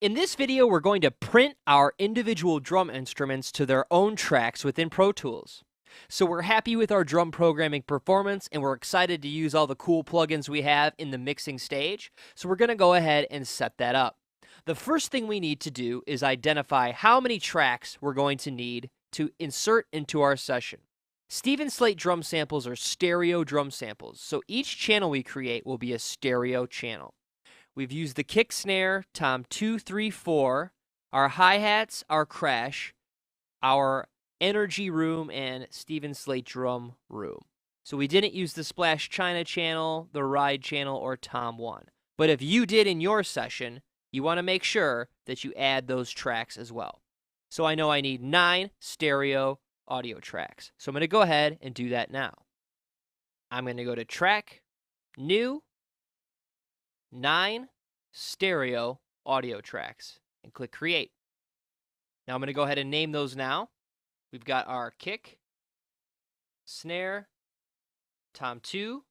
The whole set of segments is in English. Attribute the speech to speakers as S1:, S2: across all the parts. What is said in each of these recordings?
S1: In this video, we're going to print our individual drum instruments to their own tracks within Pro Tools. So we're happy with our drum programming performance, and we're excited to use all the cool plugins we have in the mixing stage. So we're going to go ahead and set that up. The first thing we need to do is identify how many tracks we're going to need to insert into our session. Steven Slate drum samples are stereo drum samples, so each channel we create will be a stereo channel. We've used the kick snare, tom 2, 3, 4, our hi-hats, our crash, our energy room, and Steven Slate drum room. So we didn't use the splash China channel, the ride channel, or tom 1. But if you did in your session, you want to make sure that you add those tracks as well. So I know I need 9 stereo audio tracks. So I'm going to go ahead and do that now. I'm going to go to Track, New, 9 stereo audio tracks, and click Create. Now I'm going to go ahead and name those now. We've got our kick, snare, tom 2,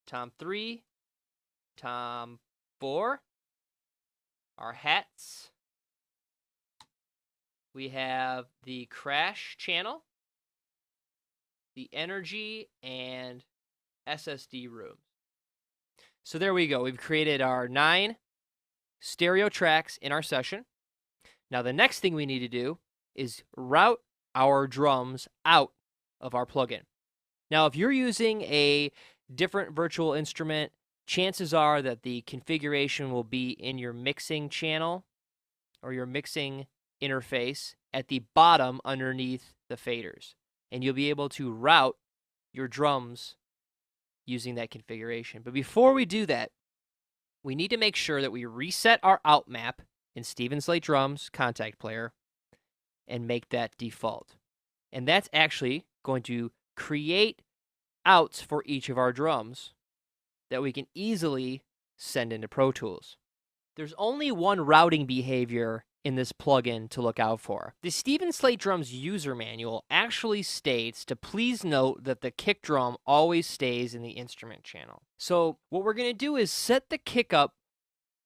S1: tom 3, tom 4, our hats. We have the crash channel, the energy, and SSD rooms. So there we go. We've created our 9 stereo tracks in our session. Now the next thing we need to do is route our drums out of our plugin. Now if you're using a different virtual instrument, chances are that the configuration will be in your mixing channel or your mixing interface at the bottom underneath the faders. And you'll be able to route your drums using that configuration. But before we do that, we need to make sure that we reset our out map in Steven Slate Drums Contact Player and make that default. And that's actually going to create outs for each of our drums that we can easily send into Pro Tools. There's only one routing behavior in this plugin to look out for. The Steven Slate Drums user manual actually states to please note that the kick drum always stays in the instrument channel. So what we're going to do is set the kick up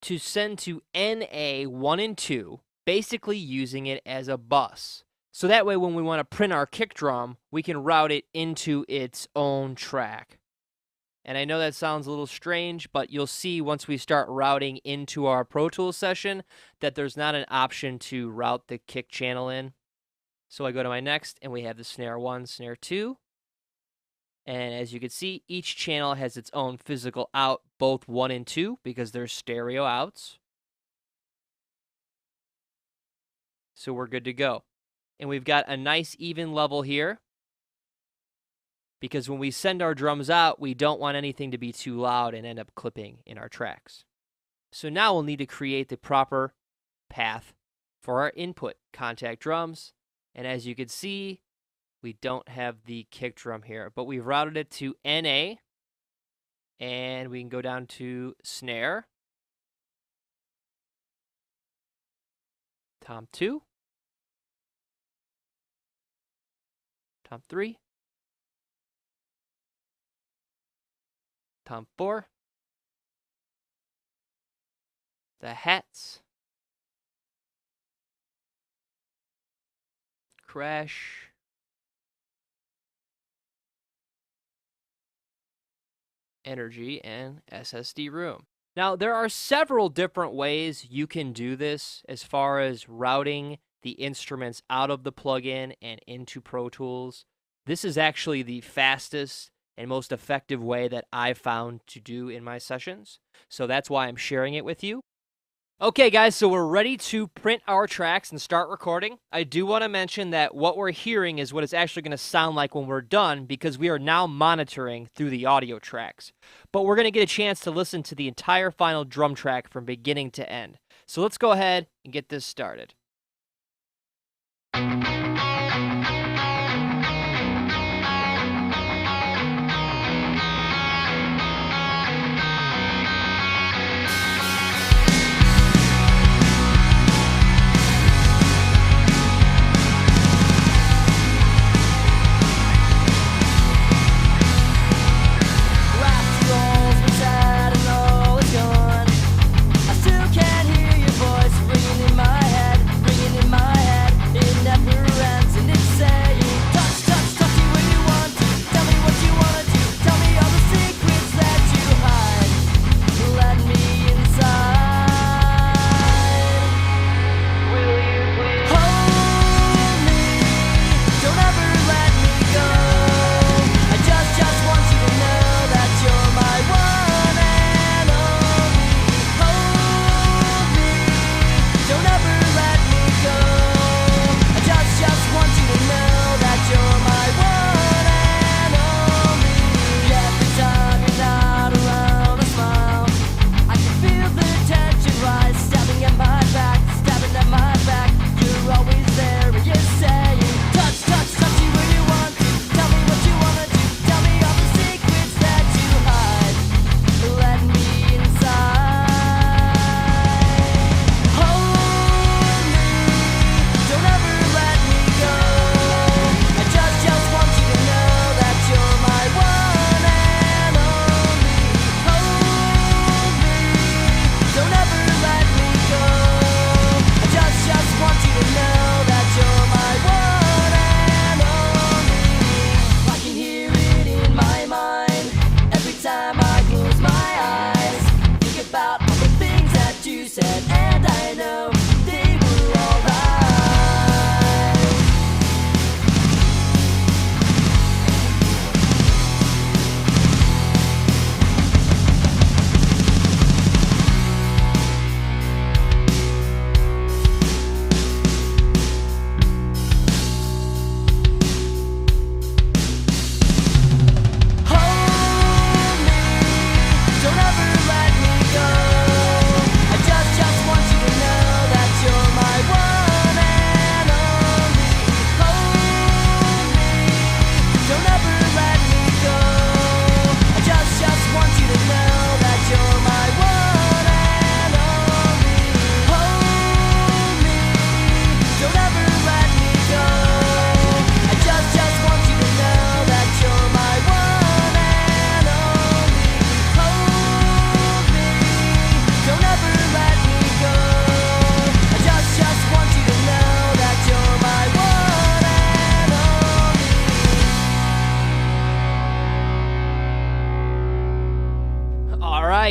S1: to send to NA 1 and 2, basically using it as a bus. So that way when we want to print our kick drum, we can route it into its own track. And I know that sounds a little strange, but you'll see once we start routing into our Pro Tools session that there's not an option to route the kick channel in. So I go to my next, and we have the snare 1, snare 2. And as you can see, each channel has its own physical out, both 1 and 2, because they're stereo outs. So we're good to go. And we've got a nice even level here, because when we send our drums out, we don't want anything to be too loud and end up clipping in our tracks. So now we'll need to create the proper path for our input, contact drums. And as you can see, we don't have the kick drum here, but we've routed it to NA, and we can go down to snare, tom 2, tom 3, tom 4, the hats, crash, energy, and SSD room. Now there are several different ways you can do this as far as routing the instruments out of the plugin and into Pro Tools. This is actually the fastest and most effective way that I've found to do in my sessions. So that's why I'm sharing it with you. Okay guys, so we're ready to print our tracks and start recording. I do want to mention that what we're hearing is what it's actually going to sound like when we're done, because we are now monitoring through the audio tracks. But we're going to get a chance to listen to the entire final drum track from beginning to end. So let's go ahead and get this started. Rolls beside and all is gone. I still can't hear your voice.
S2: said, and I know they were alright.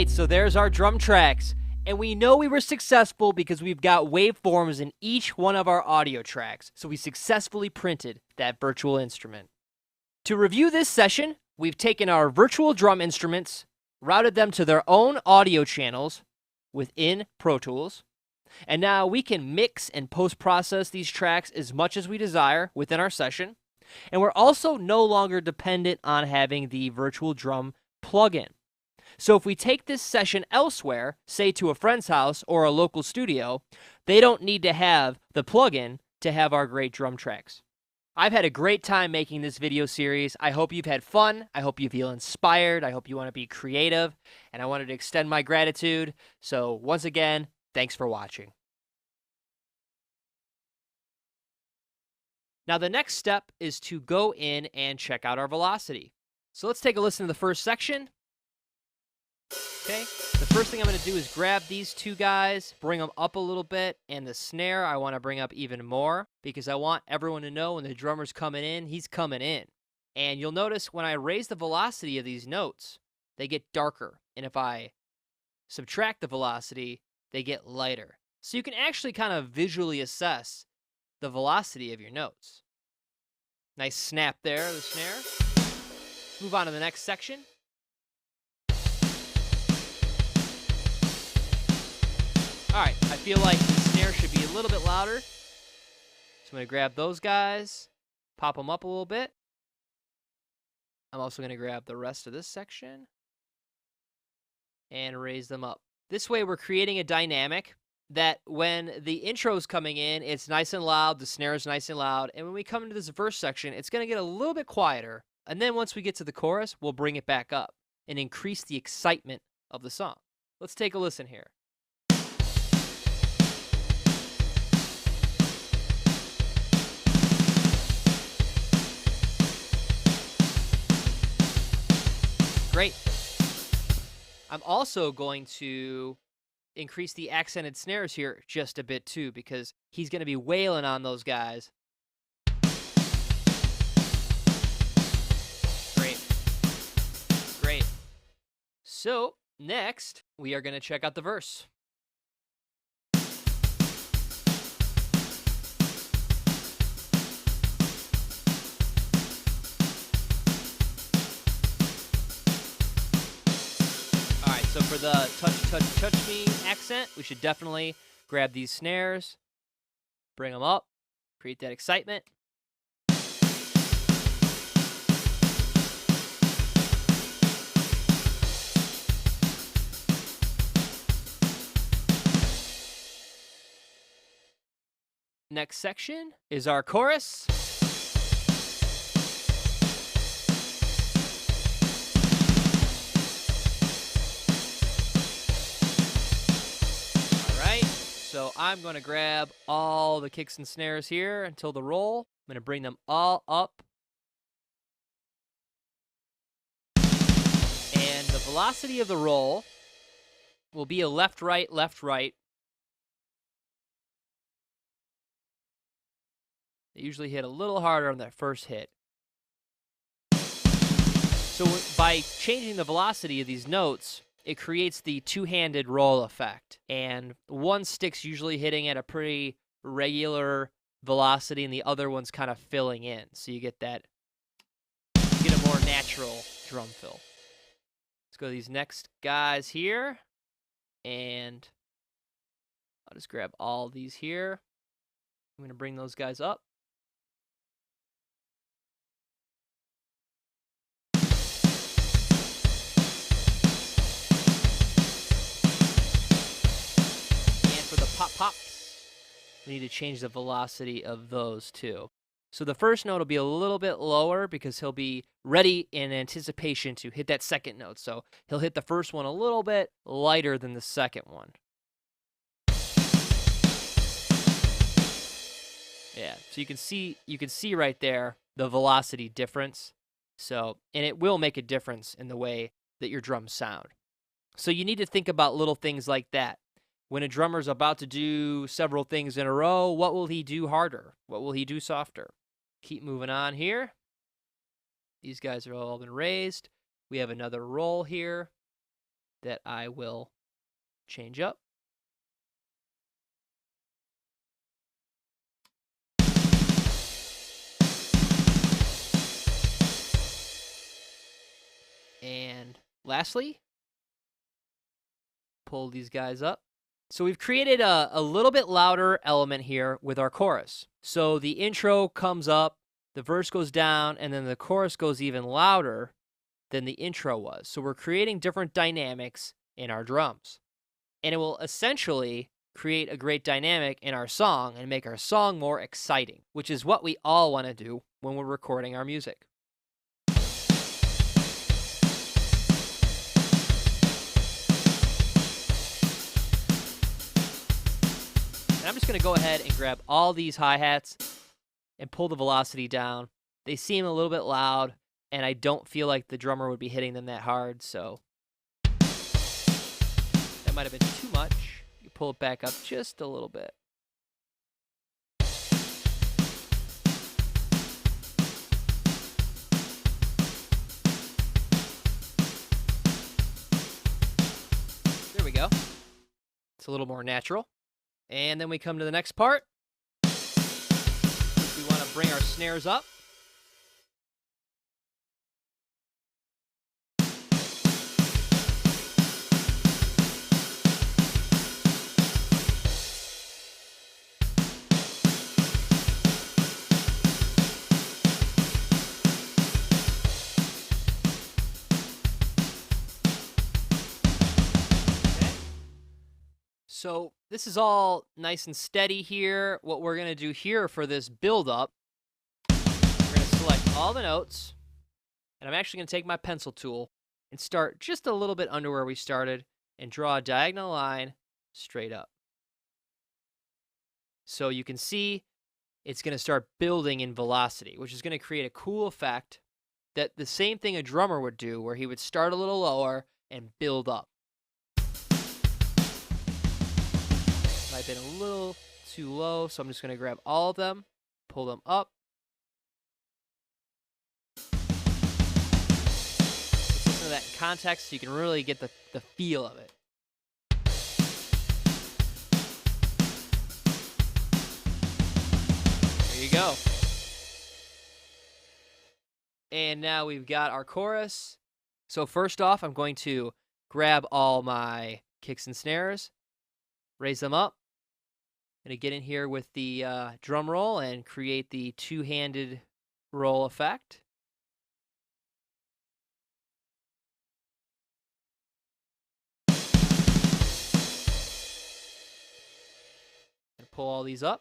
S1: So there's our drum tracks, and we know we were successful because we've got waveforms in each one of our audio tracks, so we successfully printed that virtual instrument. To review this session, we've taken our virtual drum instruments, routed them to their own audio channels within Pro Tools, and now we can mix and post-process these tracks as much as we desire within our session, and we're also no longer dependent on having the virtual drum plugin. So if we take this session elsewhere, say to a friend's house or a local studio, they don't need to have the plugin to have our great drum tracks. I've had a great time making this video series. I hope you've had fun. I hope you feel inspired. I hope you want to be creative. And I wanted to extend my gratitude. So once again, thanks for watching. Now the next step is to go in and check out our velocity. So let's take a listen to the first section. Okay, the first thing I'm going to do is grab these two guys, bring them up a little bit, and the snare I want to bring up even more because I want everyone to know when the drummer's coming in, he's coming in. And you'll notice when I raise the velocity of these notes, they get darker. And if I subtract the velocity, they get lighter. So you can actually kind of visually assess the velocity of your notes. Nice snap there, the snare. Let's move on to the next section. All right, I feel like the snare should be a little bit louder. So I'm going to grab those guys, pop them up a little bit. I'm also going to grab the rest of this section and raise them up. This way we're creating a dynamic that when the intro's coming in, it's nice and loud, the snare is nice and loud, and when we come into this verse section, it's going to get a little bit quieter, and then once we get to the chorus, we'll bring it back up and increase the excitement of the song. Let's take a listen here. Great. I'm also going to increase the accented snares here just a bit too because he's going to be wailing on those guys. Great. Great. So next, we are going to check out the verse. So for the touch, touch, touch me accent, we should definitely grab these snares, bring them up, create that excitement. Next section is our chorus. So I'm going to grab all the kicks and snares here until the roll. I'm going to bring them all up. And the velocity of the roll will be a left, right, left, right. They usually hit a little harder on that first hit. So by changing the velocity of these notes, it creates the two-handed roll effect. And one stick's usually hitting at a pretty regular velocity and the other one's kind of filling in. So you get a more natural drum fill. Let's go to these next guys here. And I'll just grab all these here. I'm going to bring those guys up. Pops. We need to change the velocity of those too. So the first note will be a little bit lower because he'll be ready in anticipation to hit that second note. So he'll hit the first one a little bit lighter than the second one. Yeah, so you can see right there the velocity difference. So, and it will make a difference in the way that your drums sound. So you need to think about little things like that. When a drummer's about to do several things in a row, what will he do harder? What will he do softer? Keep moving on here. These guys are all been raised. We have another roll here that I will change up. And lastly, pull these guys up. So we've created a little bit louder element here with our chorus. So the intro comes up, the verse goes down, and then the chorus goes even louder than the intro was. So we're creating different dynamics in our drums. And it will essentially create a great dynamic in our song and make our song more exciting, which is what we all want to do when we're recording our music. And I'm just going to go ahead and grab all these hi-hats and pull the velocity down. They seem a little bit loud, and I don't feel like the drummer would be hitting them that hard, so that might have been too much. You pull it back up just a little bit. There we go. It's a little more natural. And then we come to the next part. We want to bring our snares up. So this is all nice and steady here. What we're going to do here for this build-up, we're going to select all the notes, and I'm actually going to take my pencil tool and start just a little bit under where we started and draw a diagonal line straight up. So you can see it's going to start building in velocity, which is going to create a cool effect that the same thing a drummer would do, where he would start a little lower and build up. Might have been a little too low, so I'm just going to grab all of them, pull them up. Let's listen to that in context so you can really get the feel of it. There you go. And now we've got our chorus. So first off, I'm going to grab all my kicks and snares, raise them up. I'm going to get in here with the drum roll and create the two-handed roll effect. And pull all these up.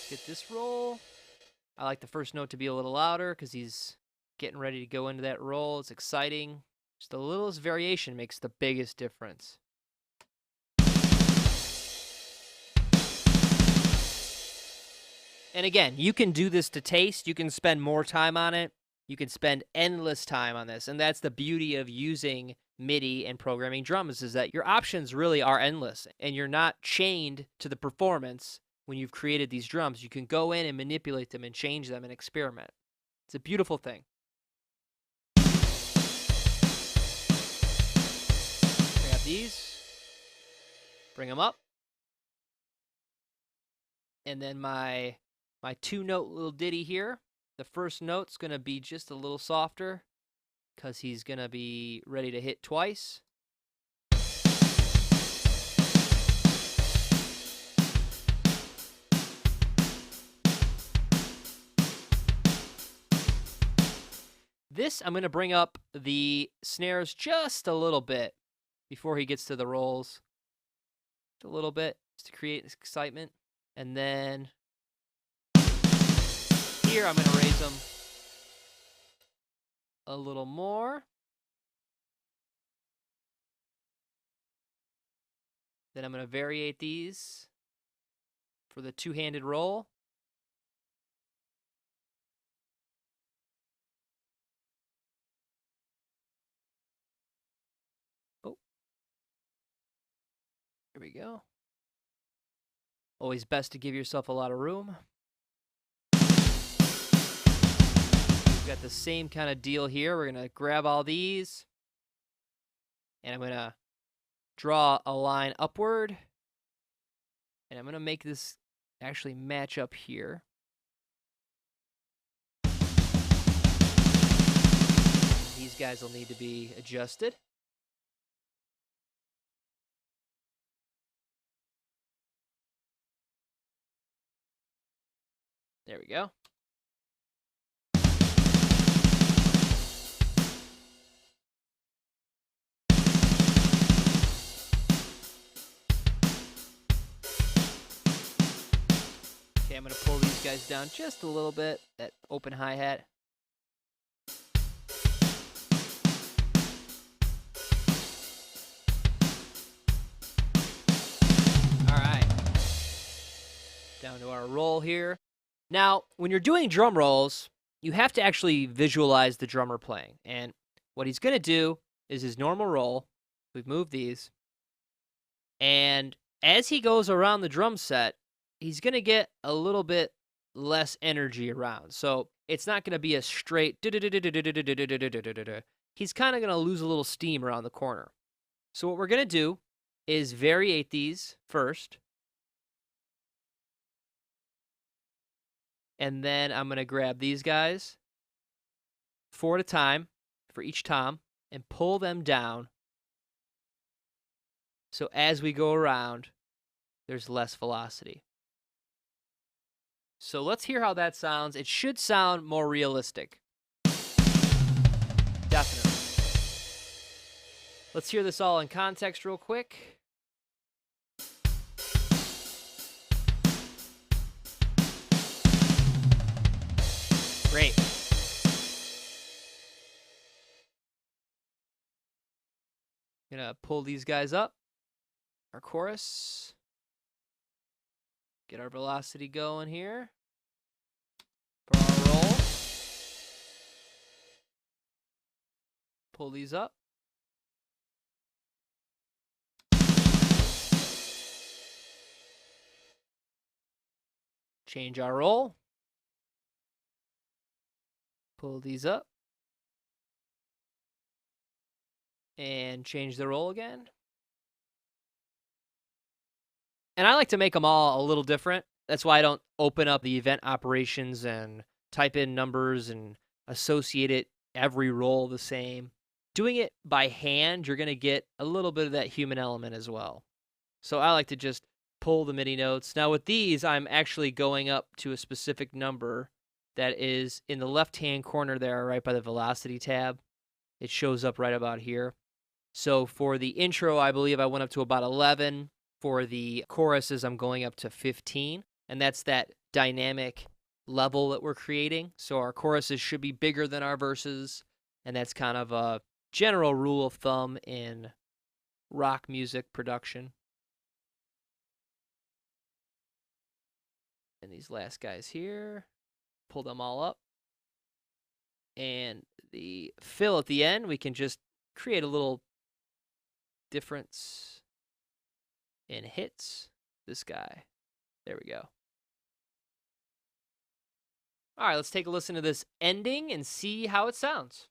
S1: Get this roll. I like the first note to be a little louder because he's getting ready to go into that roll. It's exciting. Just the littlest variation makes the biggest difference. And again, you can do this to taste. You can spend more time on it. You can spend endless time on this. And that's the beauty of using MIDI and programming drums is that your options really are endless, and you're not chained to the performance when you've created these drums. You can go in and manipulate them and change them and experiment. It's a beautiful thing. Grab these, bring them up, and then my 2-note little ditty here. The first note's going to be just a little softer because he's going to be ready to hit twice. This, I'm going to bring up the snares just a little bit before he gets to the rolls. Just a little bit, just to create this excitement. And then here, I'm going to raise them a little more. Then I'm going to variate these for the two-handed roll. Oh. Here we go. Always best to give yourself a lot of room. We've got the same kind of deal here. We're going to grab all these, and I'm going to draw a line upward, and I'm going to make this actually match up here. These guys will need to be adjusted. There we go. Okay, I'm going to pull these guys down just a little bit, that open hi-hat. All right. Down to our roll here. Now, when you're doing drum rolls, you have to actually visualize the drummer playing. And what he's going to do is his normal roll. We've moved these. And as he goes around the drum set, he's going to get a little bit less energy around. So it's not going to be a straight... He's kind of going to lose a little steam around the corner. So what we're going to do is variate these first. And then I'm going to grab these guys 4 at a time for each tom and pull them down. So as we go around, there's less velocity. So let's hear how that sounds. It should sound more realistic. Definitely. Let's hear this all in context real quick. Great. Gonna pull these guys up. Our chorus. Get our velocity going here for our roll. Pull these up. Change our roll. Pull these up. And change the roll again. And I like to make them all a little different. That's why I don't open up the event operations and type in numbers and associate it every roll the same. Doing it by hand, you're going to get a little bit of that human element as well. So I like to just pull the MIDI notes. Now with these, I'm actually going up to a specific number that is in the left-hand corner there, right by the velocity tab. It shows up right about here. So for the intro, I believe I went up to about 11. For the choruses, I'm going up to 15. And that's that dynamic level that we're creating. So our choruses should be bigger than our verses. And that's kind of a general rule of thumb in rock music production. And these last guys here, pull them all up. And the fill at the end, we can just create a little difference in hits. This guy. There we go. All right, let's take a listen to this ending and see how it sounds.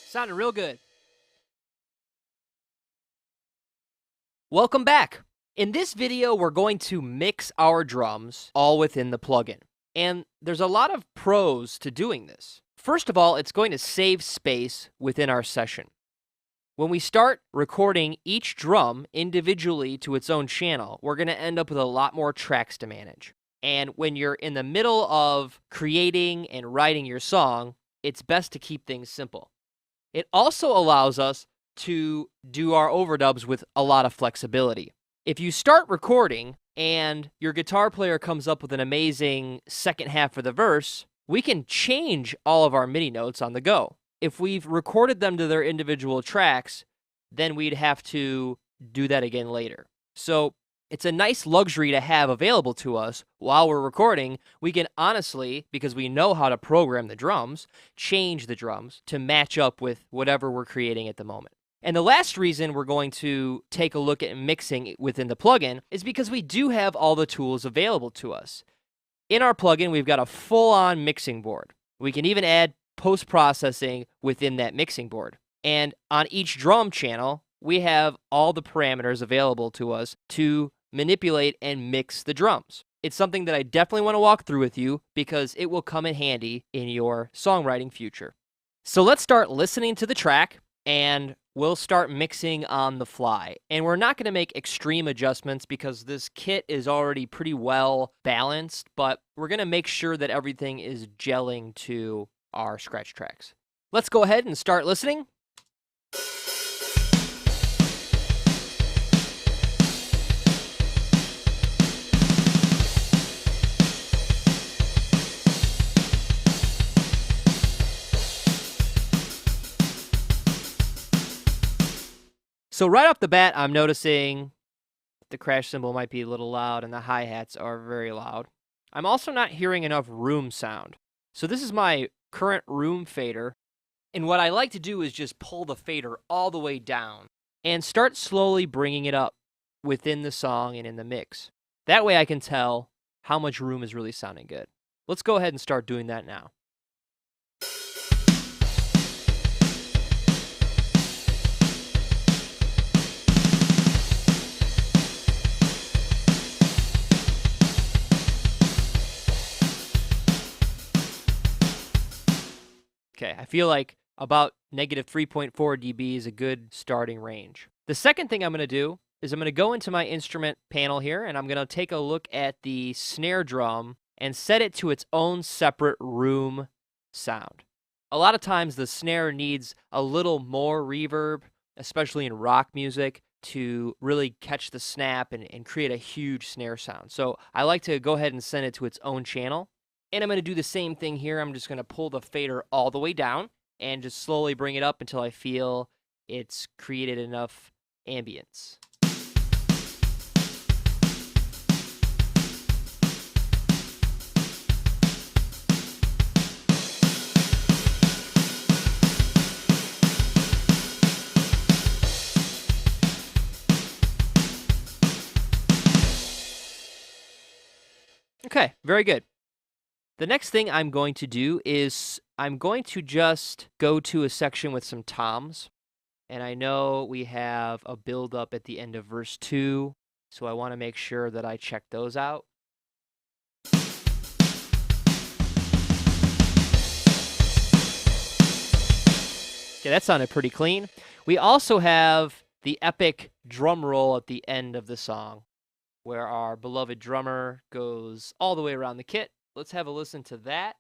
S1: Sounded real good. Welcome back. In this video, we're going to mix our drums all within the plugin. And there's a lot of pros to doing this. First of all, it's going to save space within our session. When we start recording each drum individually to its own channel, we're going to end up with a lot more tracks to manage. And when you're in the middle of creating and writing your song, it's best to keep things simple. It also allows us to do our overdubs with a lot of flexibility. If you start recording and your guitar player comes up with an amazing second half of the verse, we can change all of our MIDI notes on the go. If we've recorded them to their individual tracks, then we'd have to do that again later. So it's a nice luxury to have available to us while we're recording. We can honestly, because we know how to program the drums, change the drums to match up with whatever we're creating at the moment. And the last reason we're going to take a look at mixing within the plugin is because we do have all the tools available to us. In our plugin, we've got a full-on mixing board. We can even add post-processing within that mixing board. And on each drum channel, we have all the parameters available to us to manipulate and mix the drums. It's something that I definitely want to walk through with you because it will come in handy in your songwriting future. So let's start listening to the track and we'll start mixing on the fly. And we're not going to make extreme adjustments because this kit is already pretty well balanced, but we're going to make sure that everything is gelling to our scratch tracks. Let's go ahead and start listening. So right off the bat, I'm noticing the crash cymbal might be a little loud and the hi-hats are very loud. I'm also not hearing enough room sound. So this is my current room fader. And what I like to do is just pull the fader all the way down and start slowly bringing it up within the song and in the mix. That way I can tell how much room is really sounding good. Let's go ahead and start doing that now. Okay, I feel like about negative 3.4 dB is a good starting range. The second thing I'm going to do is I'm going to go into my instrument panel here and I'm going to take a look at the snare drum and set it to its own separate room sound. A lot of times the snare needs a little more reverb, especially in rock music, to really catch the snap and create a huge snare sound. So I like to go ahead and send it to its own channel. And I'm going to do the same thing here. I'm just going to pull the fader all the way down and just slowly bring it up until I feel it's created enough ambience. Okay, very good. The next thing I'm going to do is I'm going to just go to a section with some toms. And I know we have a build up at the end of verse 2, so I want to make sure that I check those out. Okay, that sounded pretty clean. We also have the epic drum roll at the end of the song, where our beloved drummer goes all the way around the kit. Let's have a listen to that.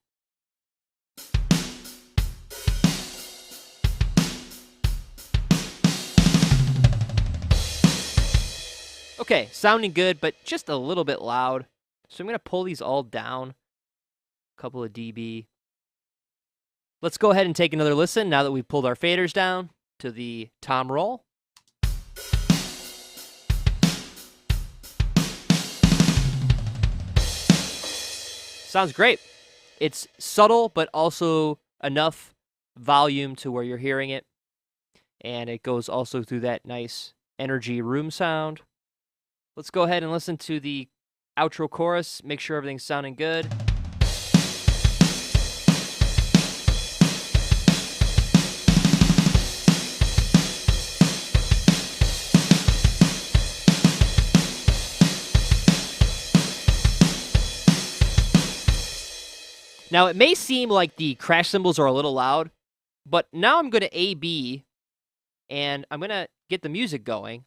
S1: Okay, sounding good, but just a little bit loud. So I'm going to pull these all down, a couple of dB. Let's go ahead and take another listen now that we've pulled our faders down to the tom roll. Sounds great. It's subtle, but also enough volume to where you're hearing it. And it goes also through that nice energy room sound. Let's go ahead and listen to the outro chorus, make sure everything's sounding good. Now, it may seem like the crash cymbals are a little loud, but now I'm going to A-B, and I'm going to get the music going,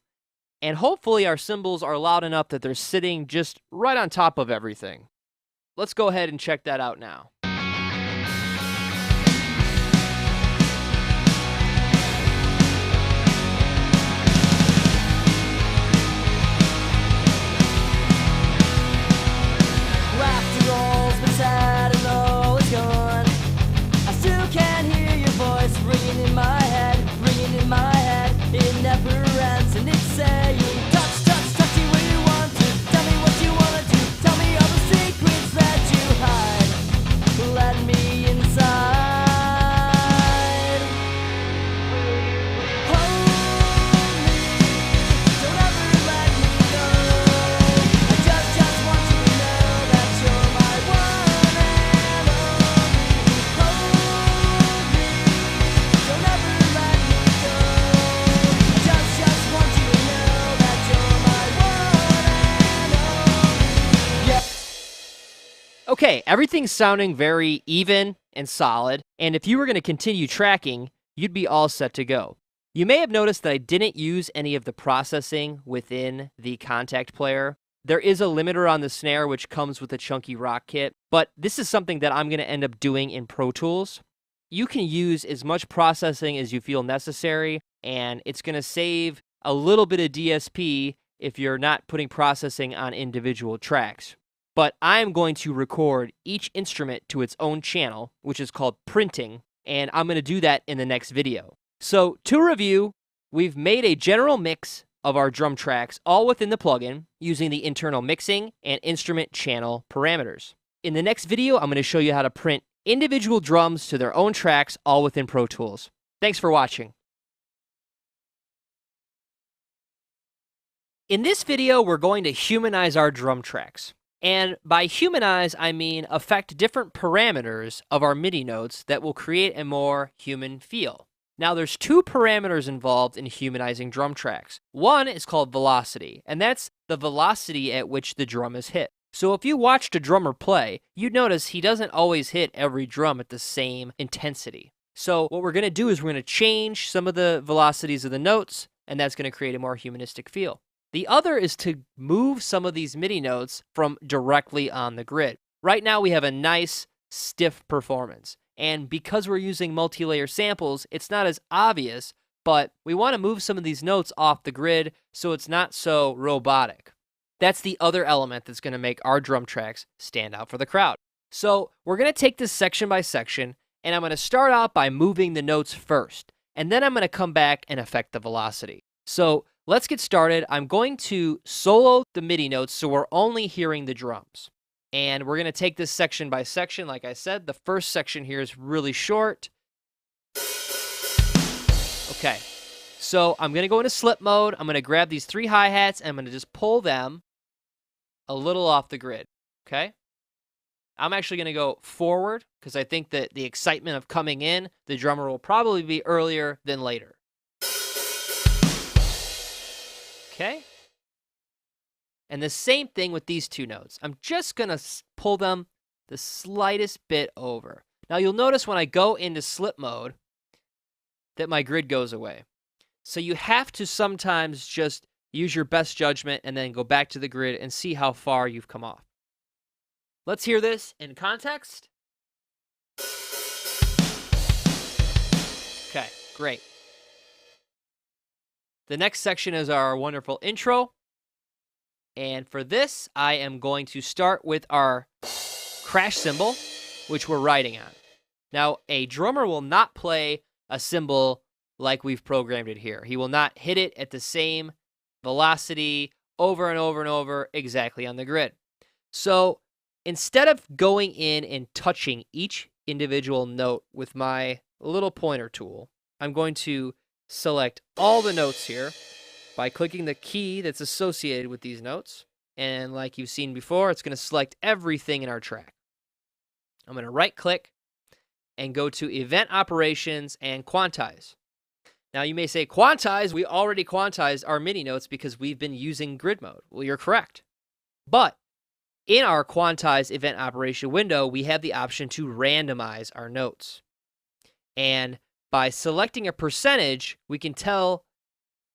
S1: and hopefully our cymbals are loud enough that they're sitting just right on top of everything. Let's go ahead and check that out now.
S2: Laughter rolls, but sad and all is gone. I still can hear your voice ringing in my head, ringing in my head. It never ends, and it's saying, touch, touch, touch me where you want to. Tell me what you wanna do. Tell me all the secrets that you hide. Let me inside. Hold me, don't ever let me go. I just want you to know that you're my one and only. Hold me, don't ever let me go. I just want you to know that you're my one and only. Yeah.
S1: Okay, everything's sounding very even and solid, and if you were going to continue tracking, you'd be all set to go. You may have noticed that I didn't use any of the processing within the contact player. There is a limiter on the snare which comes with a chunky rock kit, but this is something that I'm going to end up doing in Pro Tools. You can use as much processing as you feel necessary, and it's going to save a little bit of DSP if you're not putting processing on individual tracks. But I'm going to record each instrument to its own channel, which is called printing, and I'm going to do that in the next video. So to review, we've made a general mix of our drum tracks all within the plugin using the internal mixing and instrument channel parameters. In the next video, I'm going to show you how to print individual drums to their own tracks all within Pro Tools. Thanks for watching. In this video, we're going to humanize our drum tracks. And by humanize, I mean affect different parameters of our MIDI notes that will create a more human feel. Now, there's two parameters involved in humanizing drum tracks. One is called velocity, and that's the velocity at which the drum is hit. So if you watched a drummer play, you'd notice he doesn't always hit every drum at the same intensity. So what we're going to do is we're going to change some of the velocities of the notes, and that's going to create a more humanistic feel. The other is to move some of these MIDI notes from directly on the grid. Right now we have a nice, stiff performance. And because we're using multi-layer samples, it's not as obvious, but we want to move some of these notes off the grid so it's not so robotic. That's the other element that's going to make our drum tracks stand out for the crowd. So we're going to take this section by section, and I'm going to start out by moving the notes first, and then I'm going to come back and affect the velocity. So let's get started. I'm going to solo the MIDI notes so we're only hearing the drums. And we're going to take this section by section. Like I said, the first section here is really short. Okay, so I'm going to go into slip mode. I'm going to grab these three hi-hats and I'm going to just pull them a little off the grid. Okay? I'm actually going to go forward because I think that the excitement of coming in, the drummer will probably be earlier than later. Okay? And the same thing with these two notes. I'm just going to pull them the slightest bit over. Now you'll notice when I go into slip mode that my grid goes away. So you have to sometimes just use your best judgment and then go back to the grid and see how far you've come off. Let's hear this in context. Okay, great. The next section is our wonderful intro. And for this, I am going to start with our crash cymbal, which we're writing on. Now, a drummer will not play a cymbal like we've programmed it here. He will not hit it at the same velocity over and over and over exactly on the grid. So instead of going in and touching each individual note with my little pointer tool, I'm going to select all the notes here by clicking the key that's associated with these notes. And like you've seen before, it's going to select everything in our track. I'm going to right click and go to Event Operations and Quantize. Now you may say, quantize? We already quantized our MIDI notes because we've been using grid mode. Well, you're correct. But in our quantize event operation window, we have the option to randomize our notes. And by selecting a percentage, we can tell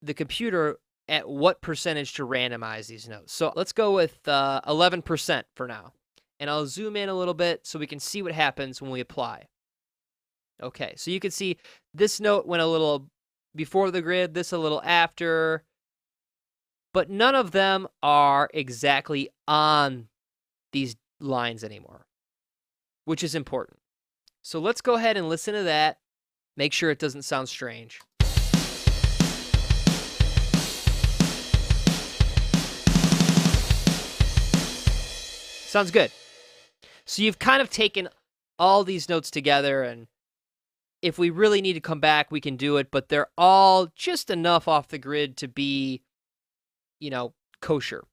S1: the computer at what percentage to randomize these notes. So let's go with 11% for now. And I'll zoom in a little bit so we can see what happens when we apply. Okay, so you can see this note went a little before the grid, this a little after, but none of them are exactly on these lines anymore, which is important. So let's go ahead and listen to that. Make sure it doesn't sound strange. Sounds good. So you've kind of taken all these notes together, and if we really need to come back, we can do it, but they're all just enough off the grid to be, kosher.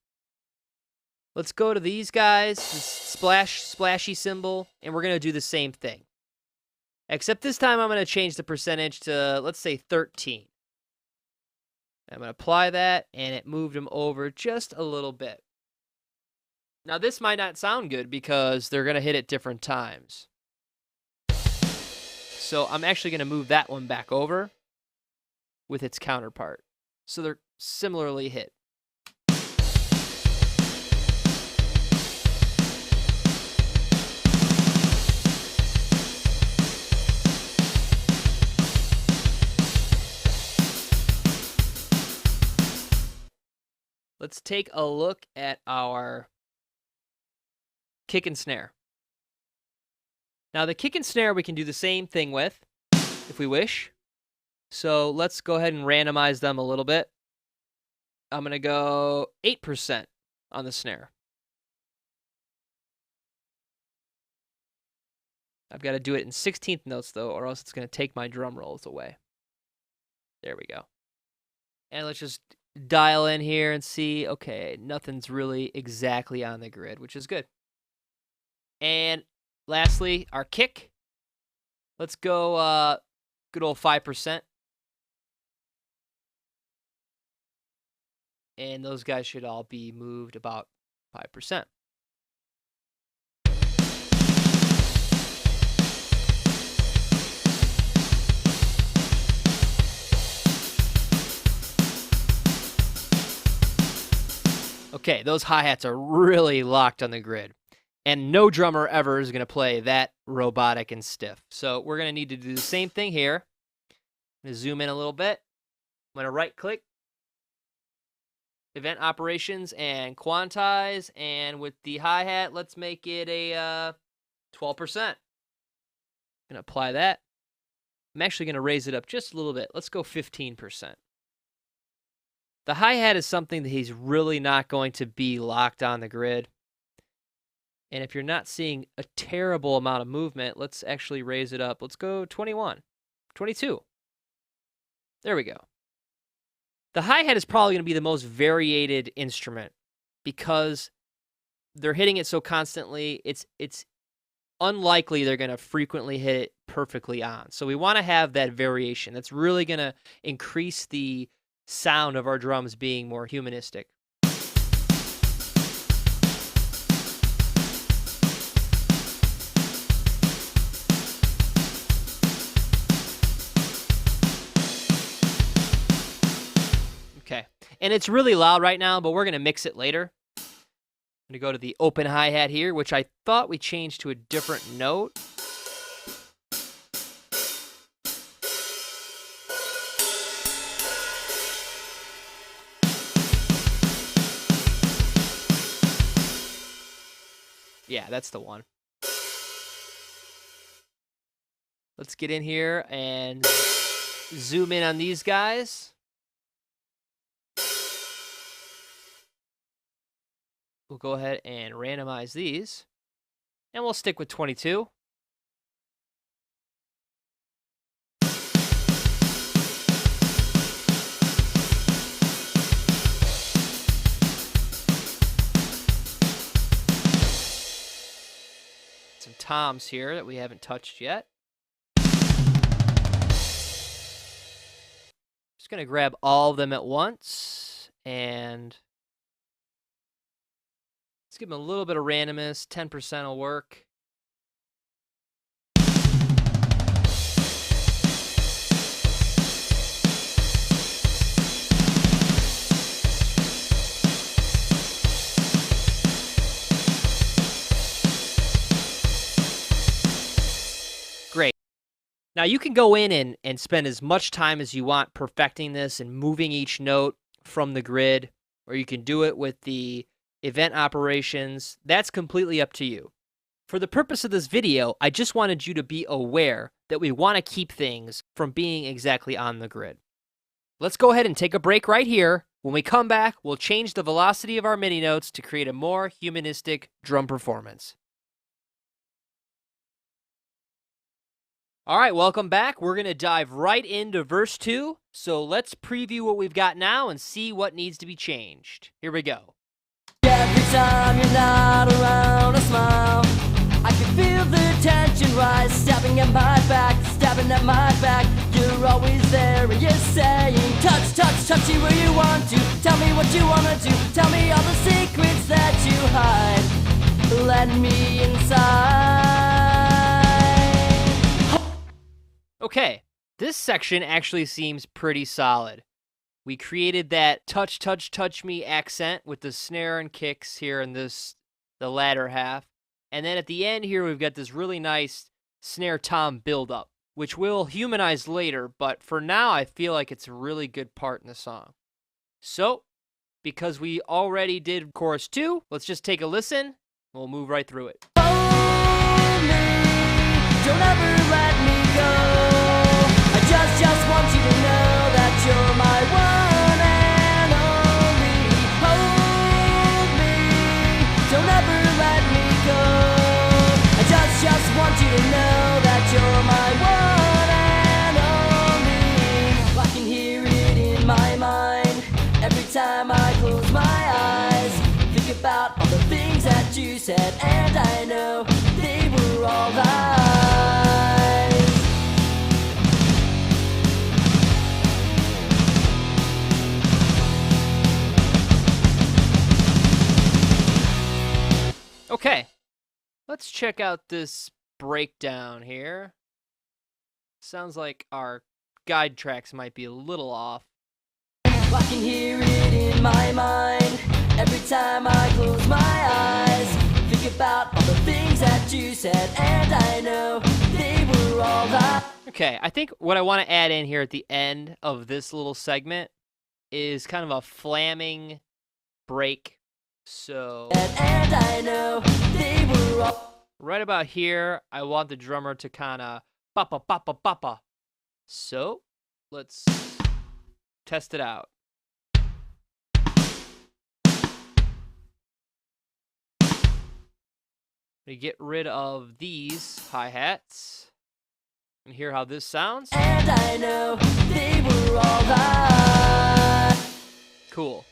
S1: Let's go to these guys, this splashy cymbal, and we're going to do the same thing. Except this time I'm going to change the percentage to, let's say, 13. I'm going to apply that, and it moved them over just a little bit. Now, this might not sound good because they're going to hit at different times. So I'm actually going to move that one back over with its counterpart. So they're similarly hit. Let's take a look at our kick and snare. Now the kick and snare we can do the same thing with, if we wish. So let's go ahead and randomize them a little bit. I'm going to go 8% on the snare. I've got to do it in 16th notes though, or else it's going to take my drum rolls away. There we go. And let's just dial in here and see, okay, nothing's really exactly on the grid, which is good. And lastly, our kick. Let's go good old 5%. And those guys should all be moved about 5%. Okay, those hi-hats are really locked on the grid. And no drummer ever is going to play that robotic and stiff. So we're going to need to do the same thing here. I'm going to zoom in a little bit. I'm going to right-click, Event Operations, and Quantize. And with the hi-hat, let's make it a 12%. I'm going to apply that. I'm actually going to raise it up just a little bit. Let's go 15%. The hi-hat is something that he's really not going to be locked on the grid. And if you're not seeing a terrible amount of movement, let's actually raise it up. Let's go 21, 22. There we go. The hi-hat is probably going to be the most variated instrument because they're hitting it so constantly. It's unlikely they're going to frequently hit it perfectly on. So we want to have that variation. That's really going to increase the sound of our drums being more humanistic. Okay, and it's really loud right now, but we're going to mix it later. I'm going to go to the open hi-hat here, which I thought we changed to a different note. Yeah, that's the one. Let's get in here and zoom in on these guys. We'll go ahead and randomize these. And we'll stick with 22. Some toms here that we haven't touched yet. Just going to grab all of them at once and let's give them a little bit of randomness. 10% will work. Great. Now you can go in and spend as much time as you want perfecting this and moving each note from the grid, or you can do it with the event operations. That's completely up to you. For the purpose of this video, I just wanted you to be aware that we want to keep things from being exactly on the grid. Let's go ahead and take a break right here. When we come back, we'll change the velocity of our MIDI notes to create a more humanistic drum performance. All right, welcome back. We're going to dive right into verse 2. So let's preview what we've got now and see what needs to be changed. Here we go.
S2: Every time you're not around, I smile. I can feel the tension rise, stabbing at my back, stabbing at my back. You're always there and you're saying, touch, touch, touch me where you want to. Tell me what you want to do. Tell me all the secrets that you hide. Let me inside.
S1: Okay, this section actually seems pretty solid. We created that touch, touch, touch me accent with the snare and kicks here in the latter half. And then at the end here, we've got this really nice snare tom build-up, which we'll humanize later, but for now, I feel like it's a really good part in the song. So, because we already did chorus 2, let's just take a listen. We'll move right through it.
S2: Hold me, don't ever let me go. I just want you to know that you're my one and only. Hold me, don't ever let me go. I just want you to know that you're my one and only. I can hear it in my mind every time I close my eyes. Think about all the things that you said, and I know they were all lies.
S1: Okay, let's check out this breakdown here. Sounds like our guide tracks might be a little off.
S2: I can hear it in my mind every time I close my eyes. Think about all the things that you said, and I know they were all lies.
S1: Okay, I think what I want to add in here at the end of this little segment is kind of a flamming break. So
S2: And I know they were all
S1: right about here, I want the drummer to kind of bapa bapa bapa. So let's test it out. We get rid of these hi-hats and hear how this sounds.
S2: and I know they were all lies.
S1: Cool.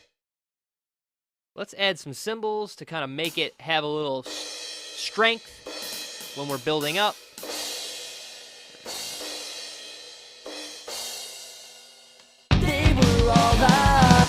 S1: Let's add some cymbals to kind of make it have a little strength when we're building up.
S2: They were all lies.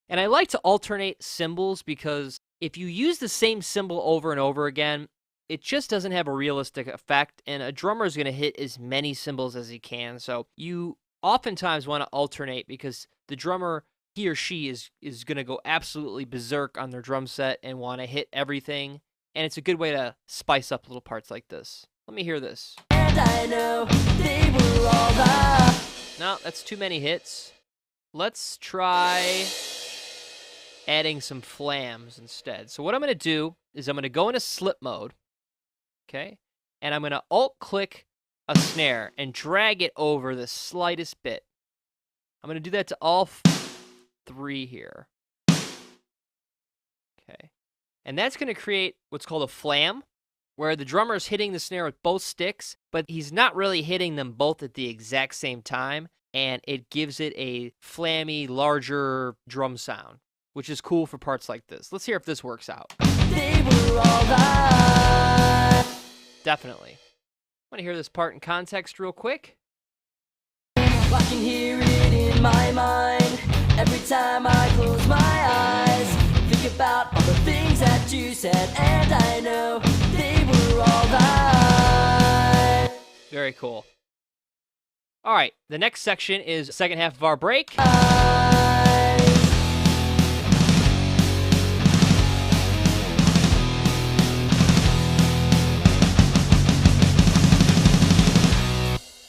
S1: And I like to alternate cymbals because if you use the same cymbal over and over again, it just doesn't have a realistic effect, and a drummer is going to hit as many cymbals as he can. So you oftentimes want to alternate because the drummer, he or she, is going to go absolutely berserk on their drum set and want to hit everything. And it's a good way to spice up little parts like this. Let me hear this.
S2: And I know they were all lies.
S1: No, that's too many hits. let's try adding some flams instead. So what I'm going to do is I'm going to go into slip mode, okay? And I'm going to alt-click a snare and drag it over the slightest bit. I'm going to do that to all 3 here. Okay. And that's going to create what's called a flam, where the drummer is hitting the snare with both sticks, but he's not really hitting them both at the exact same time, and it gives it a flammy, larger drum sound, which is cool for parts like this. Let's hear if this works out.
S2: They were all right.
S1: Definitely. I want to hear this part in context real quick.
S2: I can hear it in my mind every time I close my eyes. Think about all the things that you said, and I know they were all right.
S1: Very cool. All right, the next section is the second half of our break.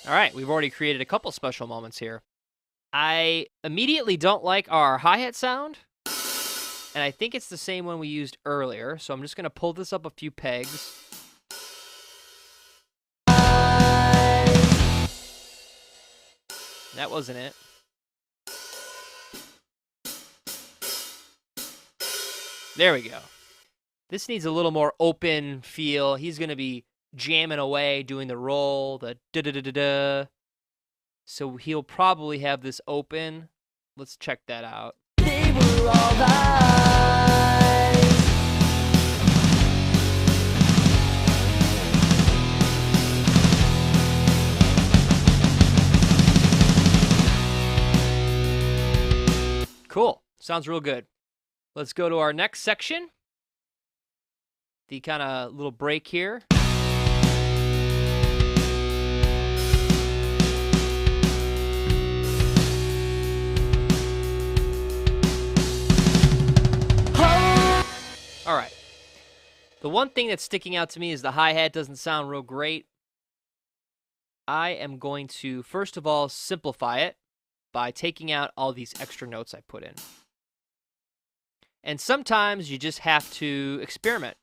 S1: All right, we've already created a couple special moments here. I immediately don't like our hi-hat sound, and I think it's the same one we used earlier, so I'm just going to pull this up a few pegs. That wasn't it. There we go. This needs a little more open feel. He's going to be jamming away, doing the roll, the da-da-da-da-da. So he'll probably have this open. Let's check that out.
S2: They were all right.
S1: Cool. Sounds real good. Let's go to our next section. The kind of little break here. All right. The one thing that's sticking out to me is the hi-hat doesn't sound real great. I am going to, first of all, simplify it by taking out all these extra notes I put in. And sometimes you just have to experiment.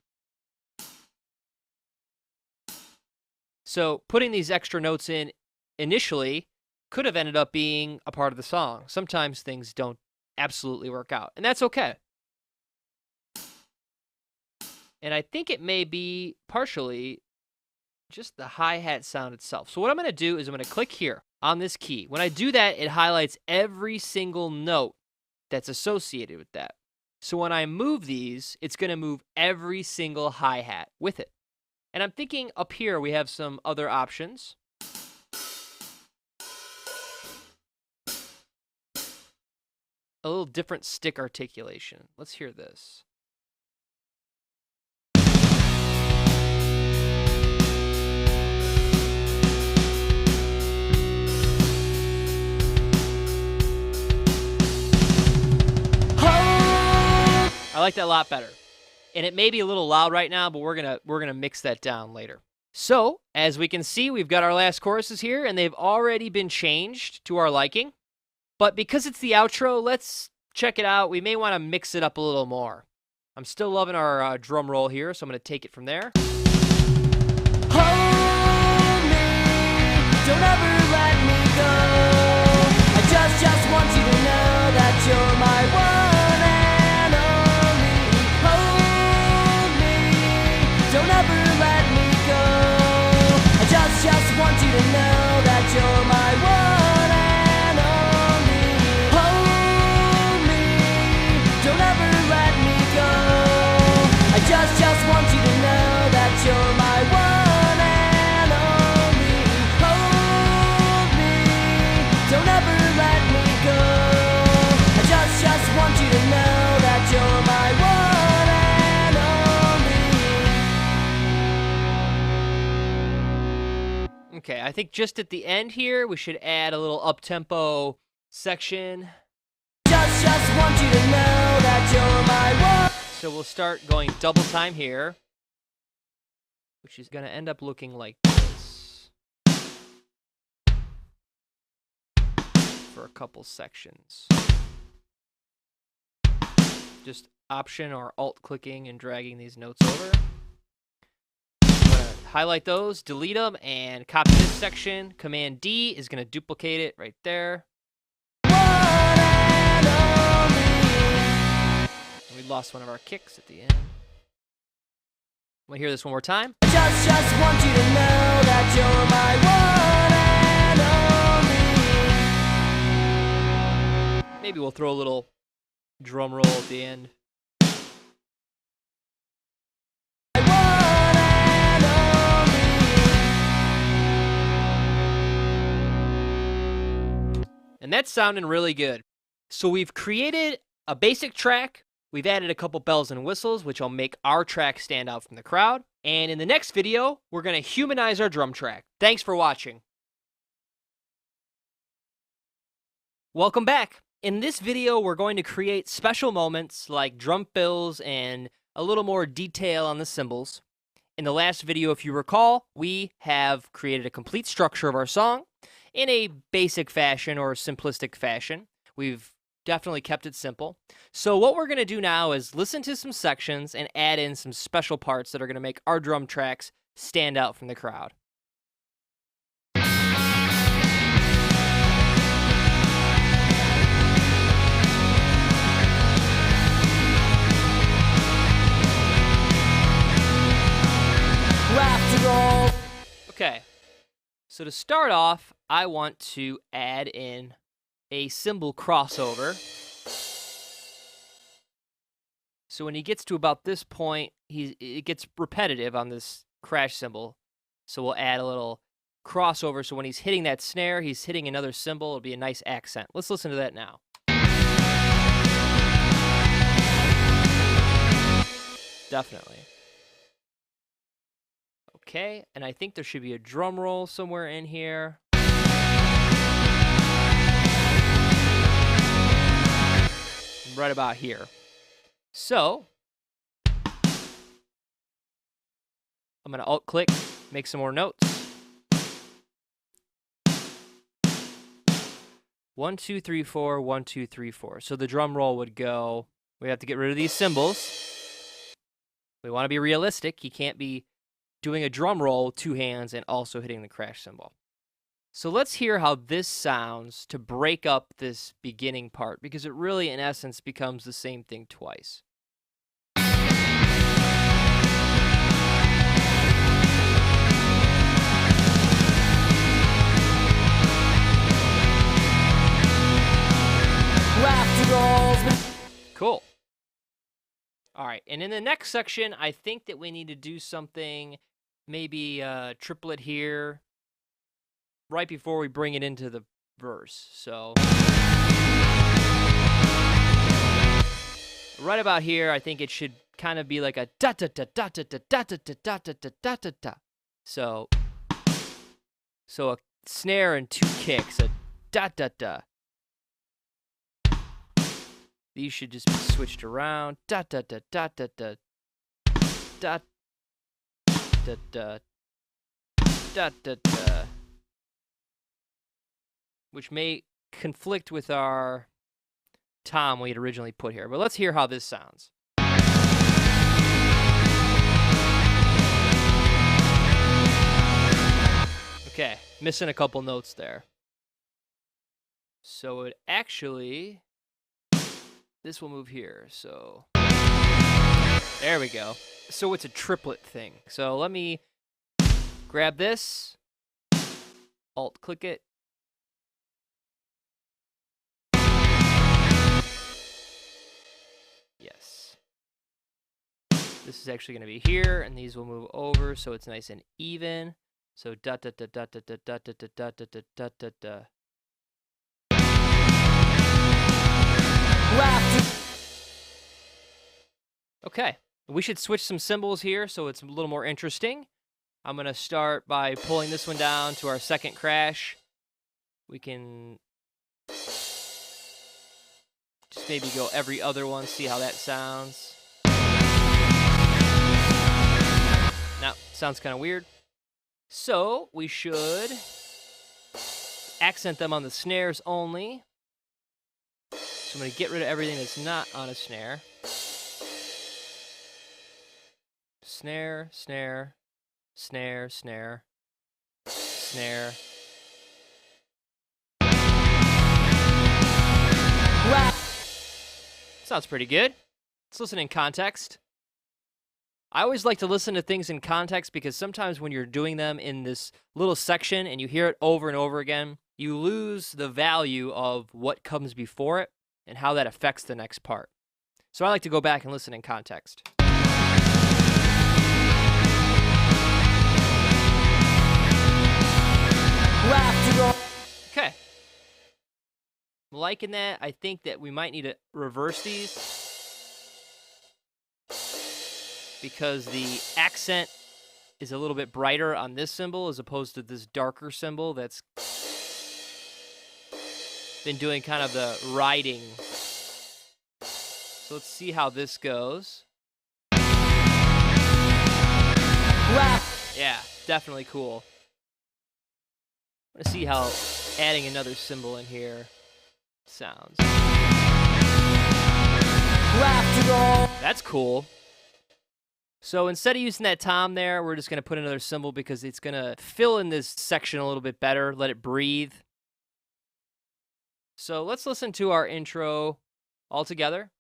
S1: So putting these extra notes in initially could have ended up being a part of the song. Sometimes things don't absolutely work out, and that's okay. And I think it may be partially just the hi-hat sound itself. So what I'm going to do is I'm going to click here on this key. When I do that, it highlights every single note that's associated with that. So when I move these, it's going to move every single hi-hat with it. And I'm thinking up here we have some other options. A little different stick articulation. Let's hear this. I like that a lot better. And it may be a little loud right now, but we're gonna mix that down later. So, as we can see, we've got our last choruses here, and they've already been changed to our liking. But because it's the outro, let's check it out. We may want to mix it up a little more. I'm still loving our drum roll here, so I'm going to take it from there.
S2: Hold me, don't ever let me go. I just want you to know that you're my one and only. Hold me, don't ever let me go. I just want you to know that you're my one and only. Hold me, don't ever let me go. I just want you to know that you're my one and only. Hold me, don't ever let me go. I just want you to know that you're my one and only.
S1: Okay, I think just at the end here, we should add a little up-tempo section.
S2: Just want you to know that you're my one.
S1: So we'll start going double time here, which is going to end up looking like this. for a couple sections. Just Option or Alt clicking and dragging these notes over. I'm gonna highlight those, delete them, and copy this section. Command D is gonna duplicate it right there. We lost one of our kicks at the end. Want to hear this one more time?
S2: Just want you to know that you're my one and only.
S1: Maybe we'll throw a little drum roll at the end.
S2: My one and only.
S1: And that's sounding really good. So we've created a basic track. We've added a couple bells and whistles, which will make our track stand out from the crowd. And in the next video, we're going to humanize our drum track. Thanks for watching. Welcome back. In this video, we're going to create special moments like drum fills and a little more detail on the cymbals. In the last video, if you recall, we have created a complete structure of our song in a basic fashion or simplistic fashion. We've definitely kept it simple. So what we're going to do now is listen to some sections and add in some special parts that are going to make our drum tracks stand out from the crowd. Okay, so to start off, I want to add in a cymbal crossover. So when he gets to about this point, it gets repetitive on this crash cymbal. So we'll add a little crossover, so when he's hitting that snare, he's hitting another cymbal. It'll be a nice accent. Let's listen to that now. Definitely. Okay, and I think there should be a drum roll somewhere in here. Right about here. So, I'm going to alt click, make some more notes. 1, 2, 3, 4, 1, 2, 3, 4. So the drum roll would go, we have to get rid of these cymbals. We want to be realistic. You can't be doing a drum roll with two hands and also hitting the crash cymbal. So let's hear how this sounds to break up this beginning part, because it really, in essence, becomes the same thing twice. Cool. All right, and in the next section, I think that we need to do something, maybe a triplet here, right before we bring it into the verse. So right about here, I think it should kind of be like a da da da da da da da da da da da da da da. So a snare and two kicks, a da da da. These should just be switched around. Da da da da da da da da da da da da. Which may conflict with our tom we had originally put here. But let's hear how this sounds. Okay, missing a couple notes there. So it actually, this will move here. So there we go. So it's a triplet thing. So let me grab this, alt click it. Yes. This is actually going to be here, and these will move over, so it's nice and even. So da da da da da da da da da da da da da da. Okay, we should switch some cymbals here so it's a little more interesting. I'm going to start by pulling this one down to our second crash. We can just maybe go every other one, see how that sounds. Now, sounds kind of weird. So we should accent them on the snares only. So I'm going to get rid of everything that's not on a snare. Snare, snare, snare, snare, snare.
S2: Wow.
S1: Sounds pretty good. Let's listen in context. I always like to listen to things in context because sometimes when you're doing them in this little section and you hear it over and over again, you lose the value of what comes before it and how that affects the next part. So I like to go back and listen in context. Okay. I'm liking that. I think that we might need to reverse these because the accent is a little bit brighter on this cymbal as opposed to this darker cymbal that's been doing kind of the riding. So let's see how this goes. Yeah, definitely cool. I'm gonna see how adding another cymbal in here sounds. That's cool. So instead of using that tom there, we're just gonna put another cymbal because it's gonna fill in this section a little bit better, let it breathe. So let's listen to our intro all together.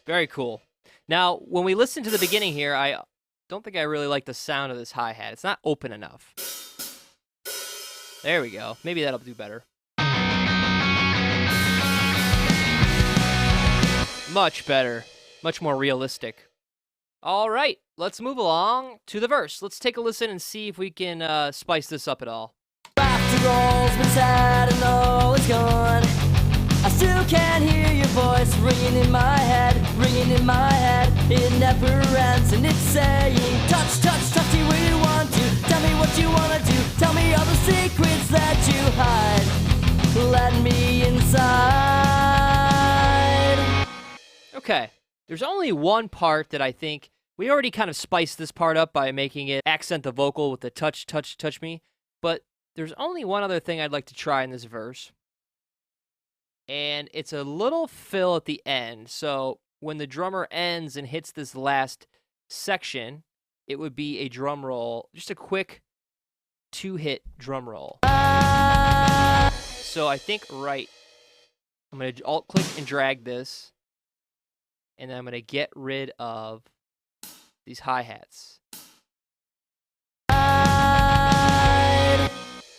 S1: Very cool. Now, when we listen to the beginning here, I don't think I really like the sound of this hi-hat. It's not open enough. There we go. Maybe that'll do better. Much better. Much more realistic. All right, let's move along to the verse. Let's take a listen and see if we can spice this up at all.
S2: I still can't hear your voice ringing in my head, ringing in my head. It never ends and it's saying, touch, touch, touch me where you want to. Tell me what you wanna do. Tell me all the secrets that you hide. Let me inside.
S1: Okay, there's only one part that I think we already kind of spiced this part up by making it accent the vocal with the touch, touch, touch me. But there's only one other thing I'd like to try in this verse. And it's a little fill at the end. So when the drummer ends and hits this last section, it would be a drum roll, just a quick 2-hit drum roll. So I think I'm going to alt-click and drag this, and then I'm going to get rid of these hi-hats.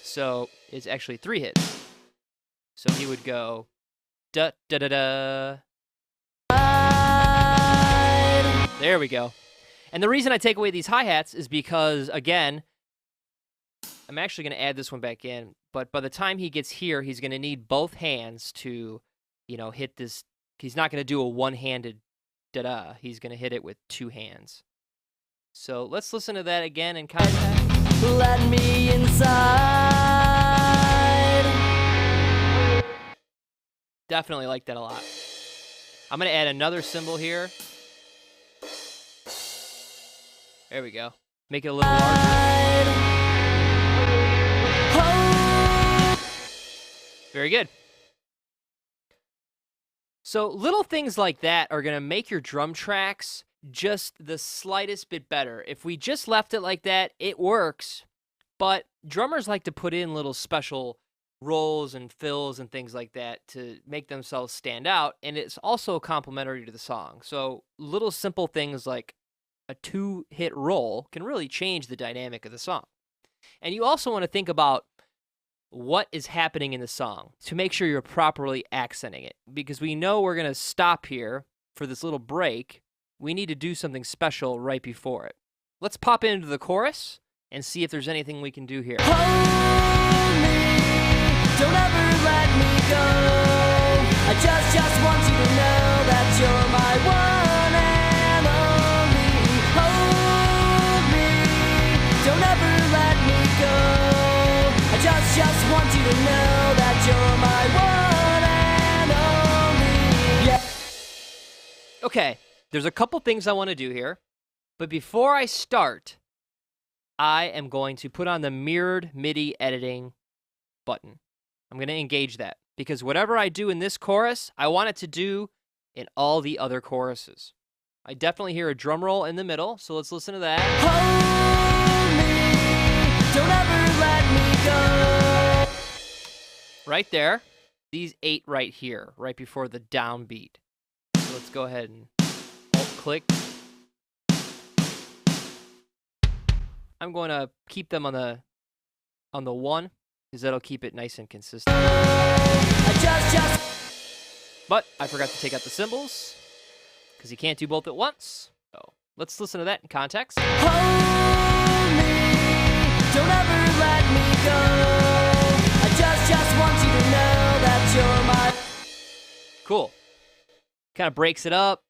S1: So it's actually 3 hits. So he would go da da da da. There we go. And the reason I take away these hi-hats is because, again, I'm actually going to add this one back in, but by the time he gets here, he's going to need both hands to, hit this. He's not going to do a one-handed da-da. He's going to hit it with 2 hands. So let's listen to that again in context.
S2: Let me inside.
S1: Definitely like that a lot. I'm going to add another cymbal here. There we go. Make it a little larger. Very good. So little things like that are going to make your drum tracks just the slightest bit better. If we just left it like that, it works. But drummers like to put in little special rolls and fills and things like that to make themselves stand out, and it's also complementary to the song. So little simple things like a 2-hit roll can really change the dynamic of the song. And you also want to think about what is happening in the song to make sure you're properly accenting it, because we know we're going to stop here for this little break. We need to do something special right before it. Let's pop into the chorus and see if there's anything we can do here.
S2: Don't ever let me go. I just want you to know that you're my one and only. Hold me. Don't ever let me go. I just want you to know that you're my one and only.
S1: Okay, there's a couple things I want to do here, but before I start, I am going to put on the mirrored MIDI editing button. I'm going to engage that because whatever I do in this chorus, I want it to do in all the other choruses. I definitely hear a drum roll in the middle, so let's listen to that.
S2: Hold me, don't ever let me go.
S1: Right there. These 8 right here, right before the downbeat. So let's go ahead and alt-click. I'm going to keep them on the 1, because that'll keep it nice and consistent. But I forgot to take out the cymbals, because you can't do both at once. So let's listen to that in context.
S2: Hold me, don't ever let me go. I just want you to know that you're my...
S1: Cool. Kind of breaks it up.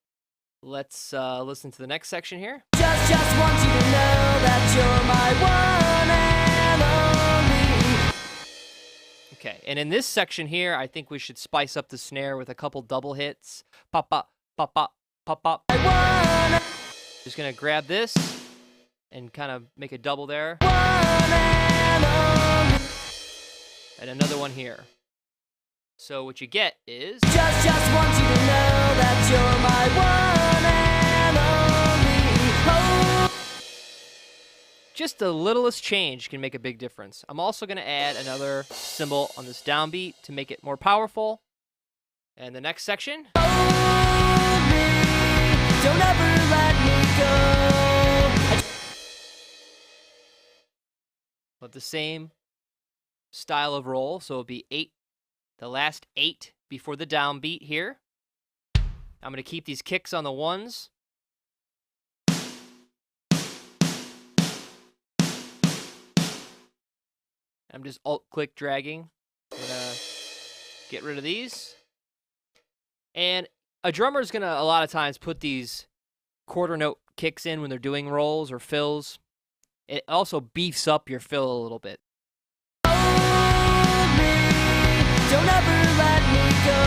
S1: Let's listen to the next section here.
S2: Just want you to know that you're my one and only.
S1: Okay, and in this section here, I think we should spice up the snare with a couple double hits. Pop, pop, pop, pop, pop, pop. Just gonna grab this and kind of make a double there. And another one here. So what you get is...
S2: Just want you to know that you're my one and only.
S1: Just the littlest change can make a big difference. I'm also going to add another cymbal on this downbeat to make it more powerful. And the next section.
S2: Hold me, don't ever let me go.
S1: With the same style of roll, so it'll be 8, the last 8 before the downbeat here. I'm going to keep these kicks on the 1s. I'm just alt-click dragging. I'm going to get rid of these. And a drummer's going to, a lot of times, put these quarter note kicks in when they're doing rolls or fills. It also beefs up your fill a little bit.
S2: Hold me, don't ever let me go.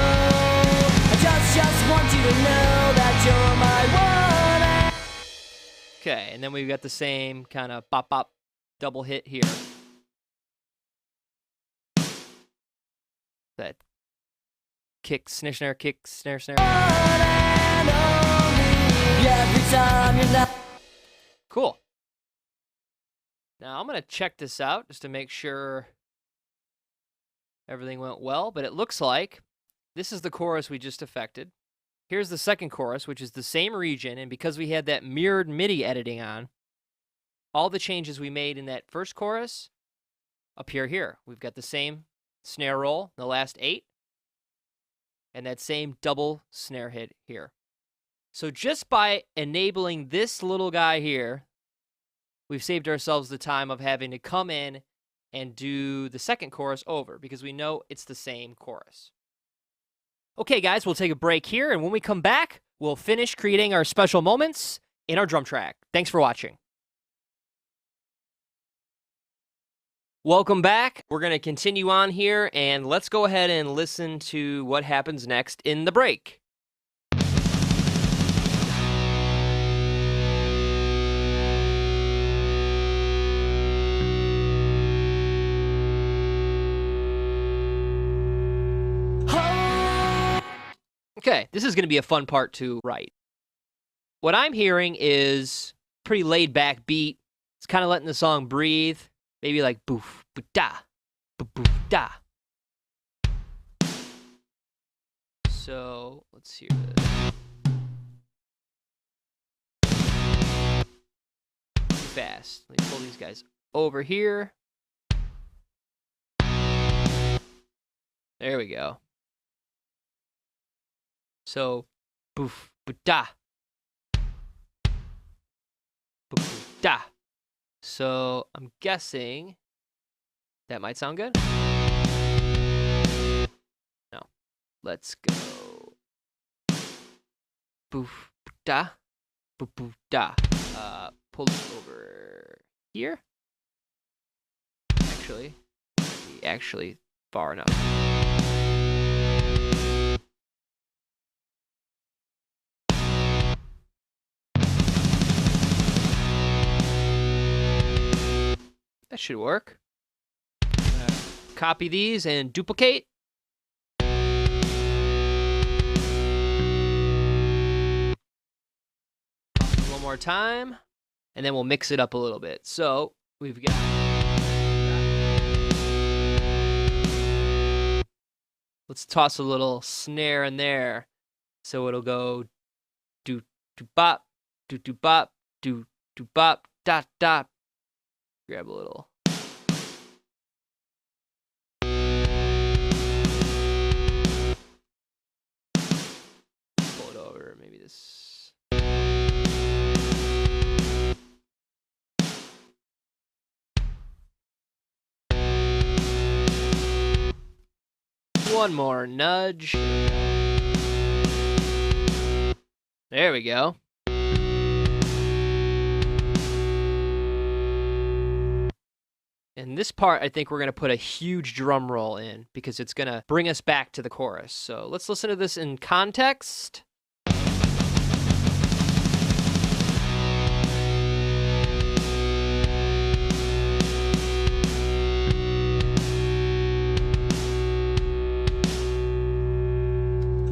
S2: I just want you to know that you're my one.
S1: Okay, and then we've got the same kind of bop-bop double hit here. That kick, snare, kick, snare.
S2: Every time you're not...
S1: Cool. Now I'm going to check this out just to make sure everything went well, but it looks like this is the chorus we just affected. Here's the second chorus, which is the same region, and because we had that mirrored MIDI editing on, all the changes we made in that first chorus appear here. We've got the same snare roll, the last 8, and that same double snare hit here. So just by enabling this little guy here, we've saved ourselves the time of having to come in and do the second chorus over because we know it's the same chorus. Okay, guys, we'll take a break here, and when we come back, we'll finish creating our special moments in our drum track. Thanks for watching. Welcome back. We're going to continue on here, and let's go ahead and listen to what happens next in the break. Okay, this is going to be a fun part to write. What I'm hearing is pretty laid-back beat. It's kind of letting the song breathe. Maybe like boof, ba-da, boof-da. So, let's hear this. Too fast. Let me pull these guys over here. There we go. So, boof, ba-da. Boof, da. So, I'm guessing that might sound good. No. Let's go. Boof, da. Boof, boof, da. Pull it over here. Actually far enough. That should work. Copy these and duplicate. One more time. And then we'll mix it up a little bit. So we've got... Let's toss a little snare in there. So it'll go do do bop, do do bop, do do bop, dot dot. Grab a little. Pull it over, maybe this. One more nudge. There we go. And this part, I think we're going to put a huge drum roll in because it's going to bring us back to the chorus. So let's listen to this in context.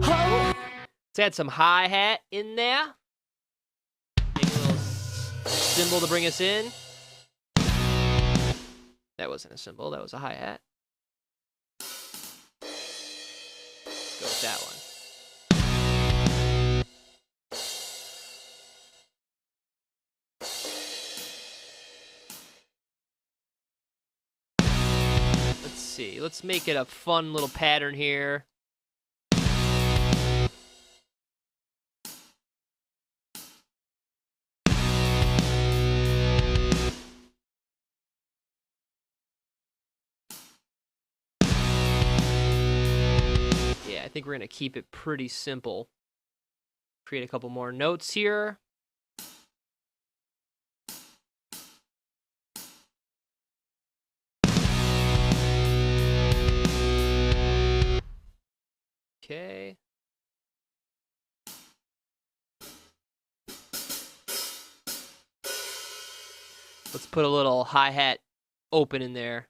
S1: Let's add some hi-hat in there. Make a little cymbal to bring us in. That wasn't a cymbal, that was a hi-hat. Let's go with that one. Let's see, let's make it a fun little pattern here. I think we're going to keep it pretty simple. Create a couple more notes here. Okay. Let's put a little hi-hat open in there.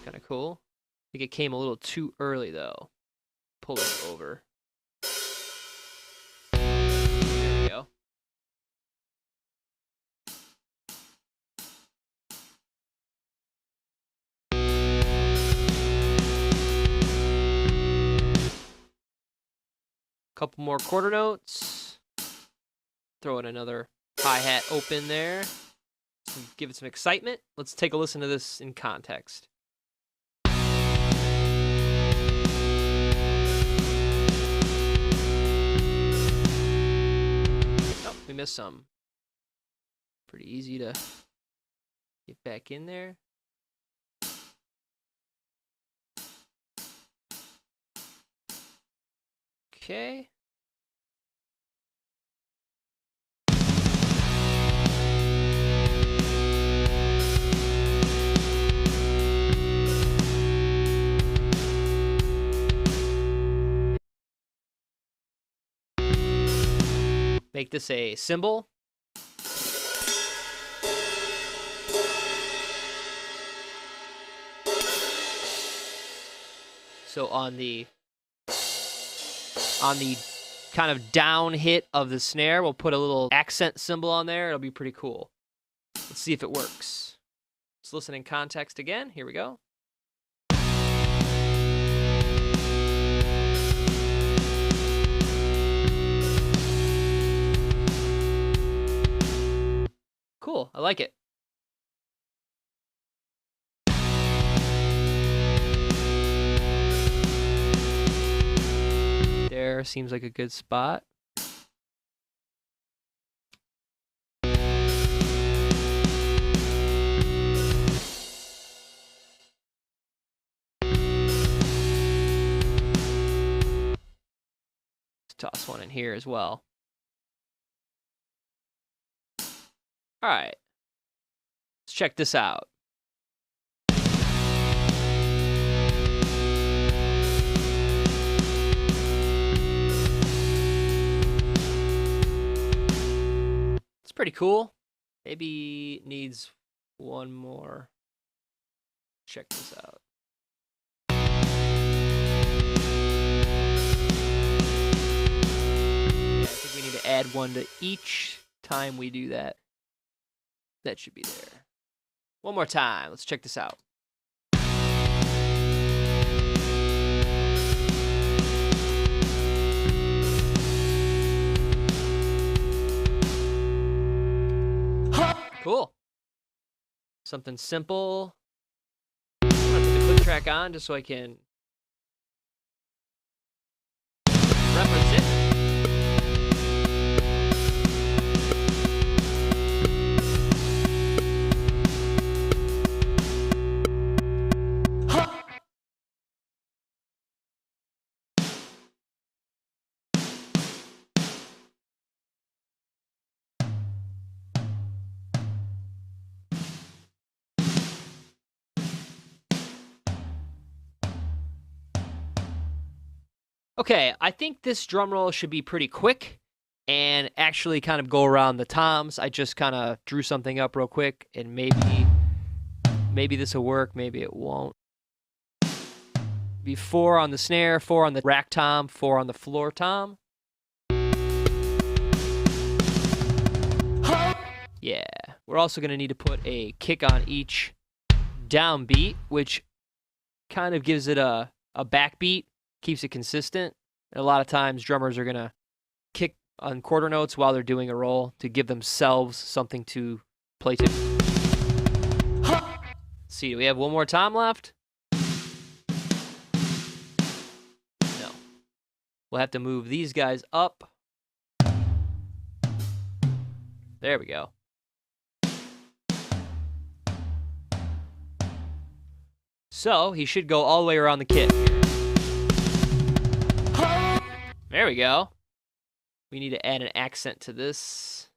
S1: Kind of cool. I think it came a little too early though. Pull it over. There we go. Couple more quarter notes. Throw in another hi-hat open there. Give it some excitement. Let's take a listen to this in context. We missed some. Pretty easy to get back in there. Okay. Make this a cymbal. So on the kind of down hit of the snare, we'll put a little accent cymbal on there. It'll be pretty cool. Let's see if it works. Let's listen in context again. Here we go. Cool, I like it. There seems like a good spot. Let's toss one in here as well. All right, let's check this out. pretty cool. Maybe needs one more. Check this out. Yeah, I think we need to add one to each time we do that. That should be there. One more time. Let's check this out. Cool. Something simple. I'm gonna put the click track on just so I can reference it. Okay, I think this drum roll should be pretty quick and actually kind of go around the toms. I just kind of drew something up real quick, and maybe this will work, maybe it won't. Be 4 on the snare, 4 on the rack tom, 4 on the floor tom. Yeah, we're also going to need to put a kick on each downbeat, which kind of gives it a backbeat. Keeps it consistent. A lot of times drummers are going to kick on quarter notes while they're doing a roll to give themselves something to play to. Let's see, do we have one more tom left? No. We'll have to move these guys up. There we go. So he should go all the way around the kit. There we go. We need to add an accent to this.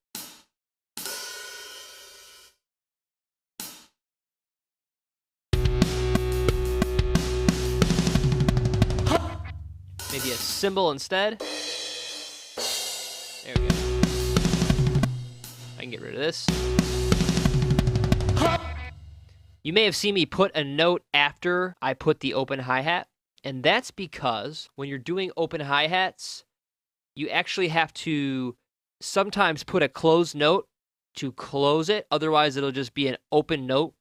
S1: Maybe a cymbal instead. There we go. I can get rid of this. You may have seen me put a note after I put the open hi-hat. And that's because when you're doing open hi-hats, you actually have to sometimes put a closed note to close it. Otherwise, it'll just be an open note.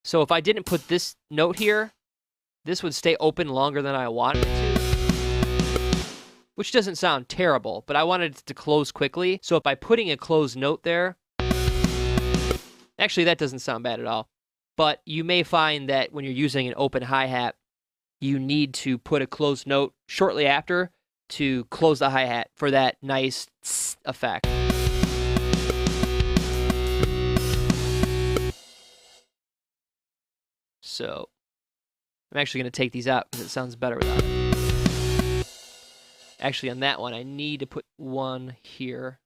S1: So if I didn't put this note here, this would stay open longer than I wanted it to. Which doesn't sound terrible, but I wanted it to close quickly. So by putting a closed note there, actually that doesn't sound bad at all. But you may find that when you're using an open hi-hat, you need to put a closed note shortly after to close the hi-hat for that nice tss effect. So I'm actually going to take these out because it sounds better without it. Actually, on that one, I need to put one here.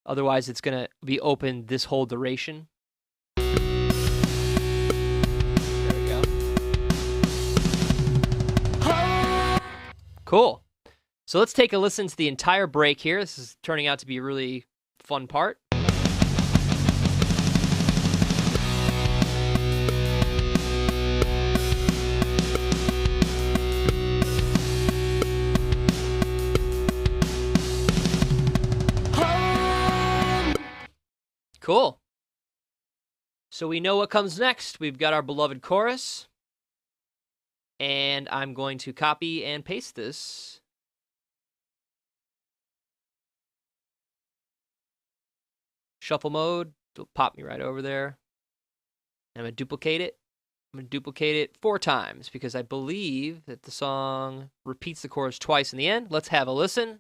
S1: Otherwise, it's going to be open this whole duration. Cool. So let's take a listen to the entire break here. This is turning out to be a really fun part. Cool. So we know what comes next. We've got our beloved chorus. And I'm going to copy and paste this. Shuffle mode, it'll pop me right over there. I'm going to duplicate it. I'm going to duplicate it 4 times because I believe that the song repeats the chorus twice in the end. Let's have a listen,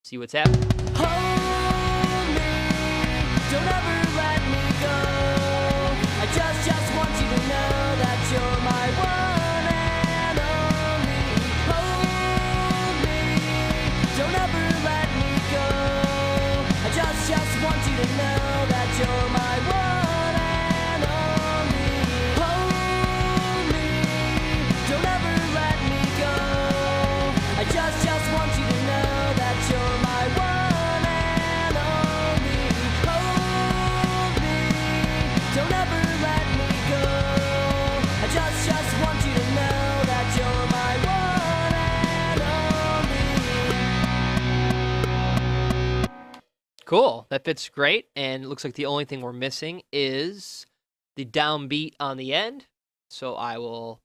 S1: see what's happening.
S2: Hold me, don't ever let me go. I just want you to know that you're my one and only. Hold me, don't ever let me go. I just want you to know that you're my one and only. Hold me, don't ever let me go. I just want you to know that you're my one and
S1: Cool. That fits great. And it looks like the only thing we're missing is the downbeat on the end. So I will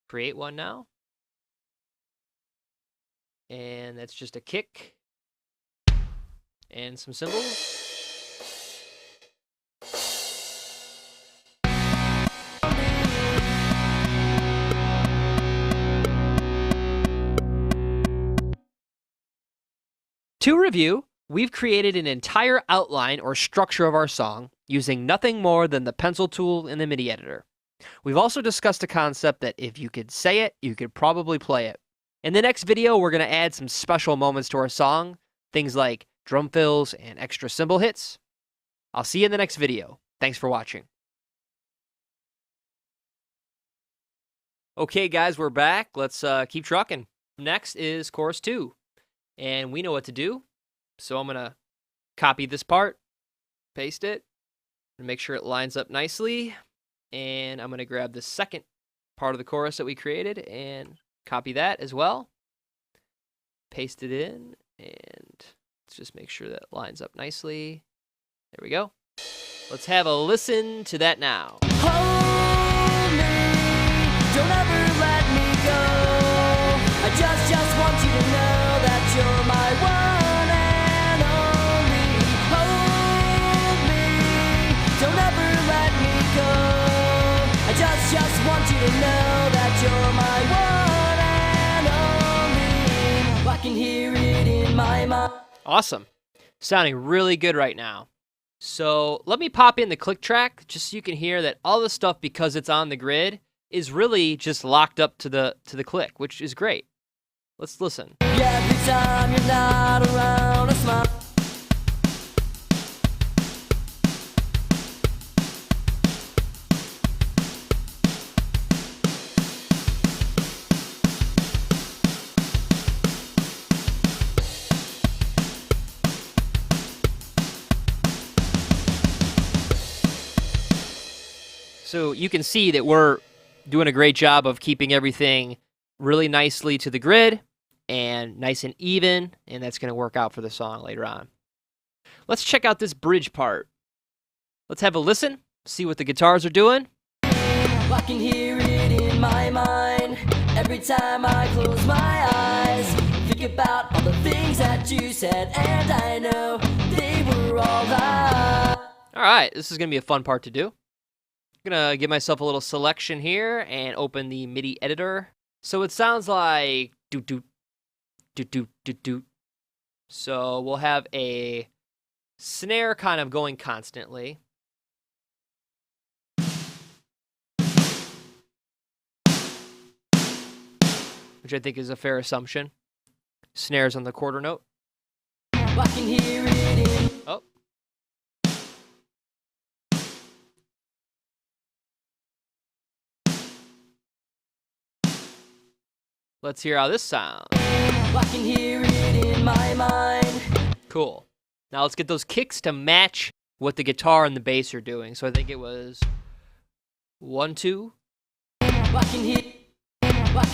S1: create one now. And that's just a kick and some cymbals. To review, we've created an entire outline or structure of our song using nothing more than the pencil tool in the MIDI editor. We've also discussed a concept that if you could say it, you could probably play it. In the next video, we're going to add some special moments to our song, things like drum fills and extra cymbal hits. I'll see you in the next video. Thanks for watching. Okay, guys, we're back. Let's keep trucking. Next is chorus 2. And we know what to do. So I'm going to copy this part, paste it, and make sure it lines up nicely. And I'm going to grab the second part of the chorus that we created and copy that as well. Paste it in, and let's just make sure that lines up nicely. There we go. Let's have a listen to that now.
S2: Hold me, don't ever let me go. I just want you to know that you're my one and only. Hold me, don't ever let me go. I just want you to know that you're my one and only. I can hear it in my mind.
S1: Awesome. Sounding really good right now. So let me pop in the click track just so you can hear that all the stuff, because it's on the grid, is really just locked up to the click, which is great. Let's listen.
S2: Every time you're not around, I smile.
S1: So you can see that we're doing a great job of keeping everything really nicely to the grid and nice and even, and that's going to work out for the song later on. Let's check out this bridge part. Let's have a listen, see what the guitars are doing.
S2: I can hear it in my mind every time I close my eyes. Think about all the things that you said, and I know they were all right.
S1: All right, this is going to be a fun part to do. I'm going to give myself a little selection here and open the MIDI editor. So it sounds like doot doot doot doot doot doot. So we'll have a snare kind of going constantly. Which I think is a fair assumption. Snares on the quarter note.
S2: I can hear it in.
S1: Oh. Let's hear how this sounds.
S2: I can hear it in my mind.
S1: Cool. Now let's get those kicks to match what the guitar and the bass are doing. So I think it was 1, 2.
S2: I can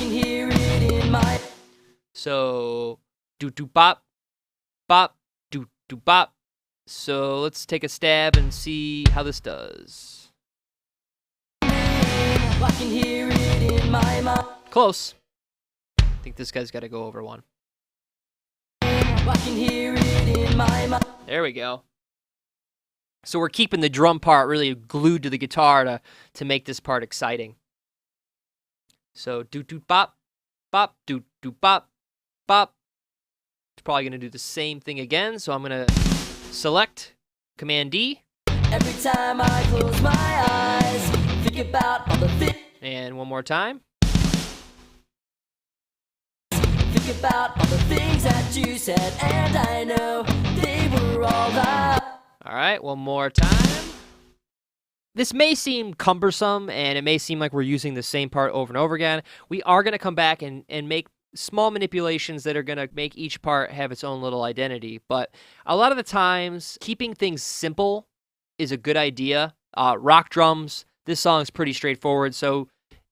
S2: hear it in my.
S1: So do do bop, bop, do do bop. So let's take a stab and see how this does.
S2: I can hear it in my mind.
S1: Close. I think this guy's got to go over 1.
S2: I can hear it in my mind.
S1: There we go. So we're keeping the drum part really glued to the guitar to make this part exciting. So do do bop, bop, do do bop, bop. It's probably going to do the same thing again. So I'm going to select Command D.
S2: Every time I close my eyes, think about all the things.
S1: And one more time.
S2: Think about all the things that you said, and I know they were all right.
S1: All right, one more time. This may seem cumbersome, and it may seem like we're using the same part over and over again. We are going to come back and make small manipulations that are going to make each part have its own little identity. But a lot of the times, keeping things simple is a good idea. Rock drums, this song is pretty straightforward, so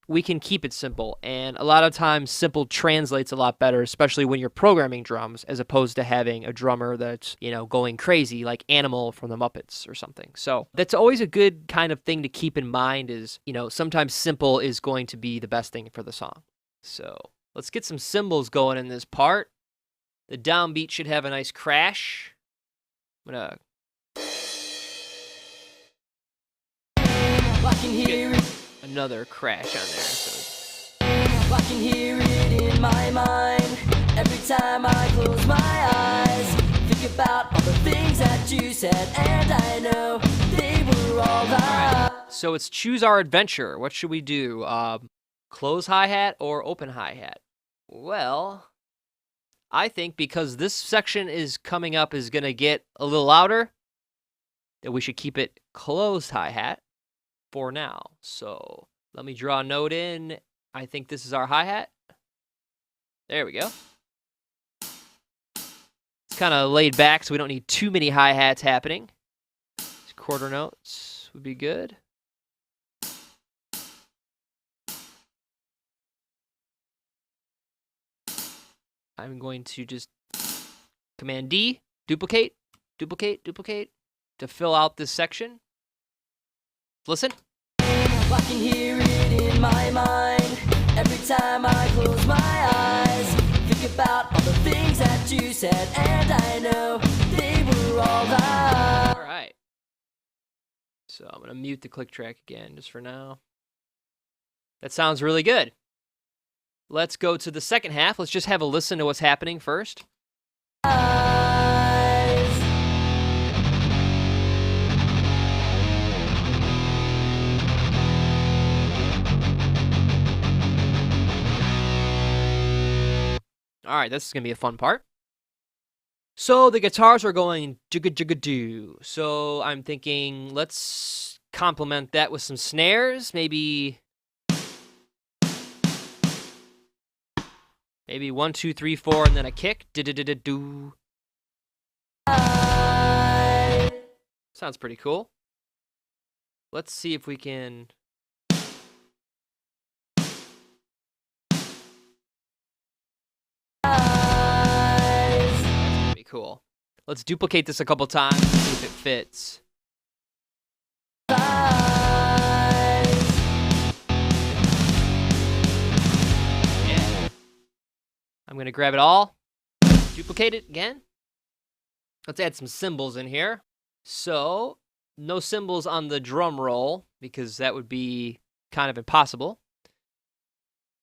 S1: we can keep it simple. And a lot of times simple translates a lot better, especially when you're programming drums, as opposed to having a drummer that's, going crazy like Animal from the Muppets or something. So that's always a good kind of thing to keep in mind is, sometimes simple is going to be the best thing for the song. So let's get some cymbals going in this part. The downbeat should have a nice crash. I'm gonna
S2: I can hear it.
S1: another crash on there. So
S2: I can hear it in my mind every time I close my eyes. Think about all the things that you said, and I know they were all right.
S1: So it's choose our adventure. What should we do? Close hi-hat or open hi-hat? Well, I think because this section is coming up is going to get a little louder, that we should keep it closed hi-hat for now. So let me draw a note in. I think this is our hi-hat. There we go. It's kind of laid back, so we don't need too many hi-hats happening. These quarter notes would be good. I'm going to just Command D, duplicate, duplicate, duplicate to fill out this section. Listen.
S2: I can hear it in my mind every time I close my eyes. Think about all the things that you said, and I know they were all right.
S1: All right. So I'm going to mute the click track again just for now. That sounds really good. Let's go to the second half. Let's just have a listen to what's happening first. All right, this is going to be a fun part. So the guitars are going jigga-jigga-doo. So I'm thinking let's complement that with some snares. Maybe 1, 2, 3, 4, and then a kick. Do-do-do-do-do. Sounds pretty cool. Let's see if we can... That's gonna be cool. Let's duplicate this a couple times, see if it fits. Yeah. I'm gonna grab it all, duplicate it again. Let's add some cymbals in here. So, no cymbals on the drum roll, because that would be kind of impossible.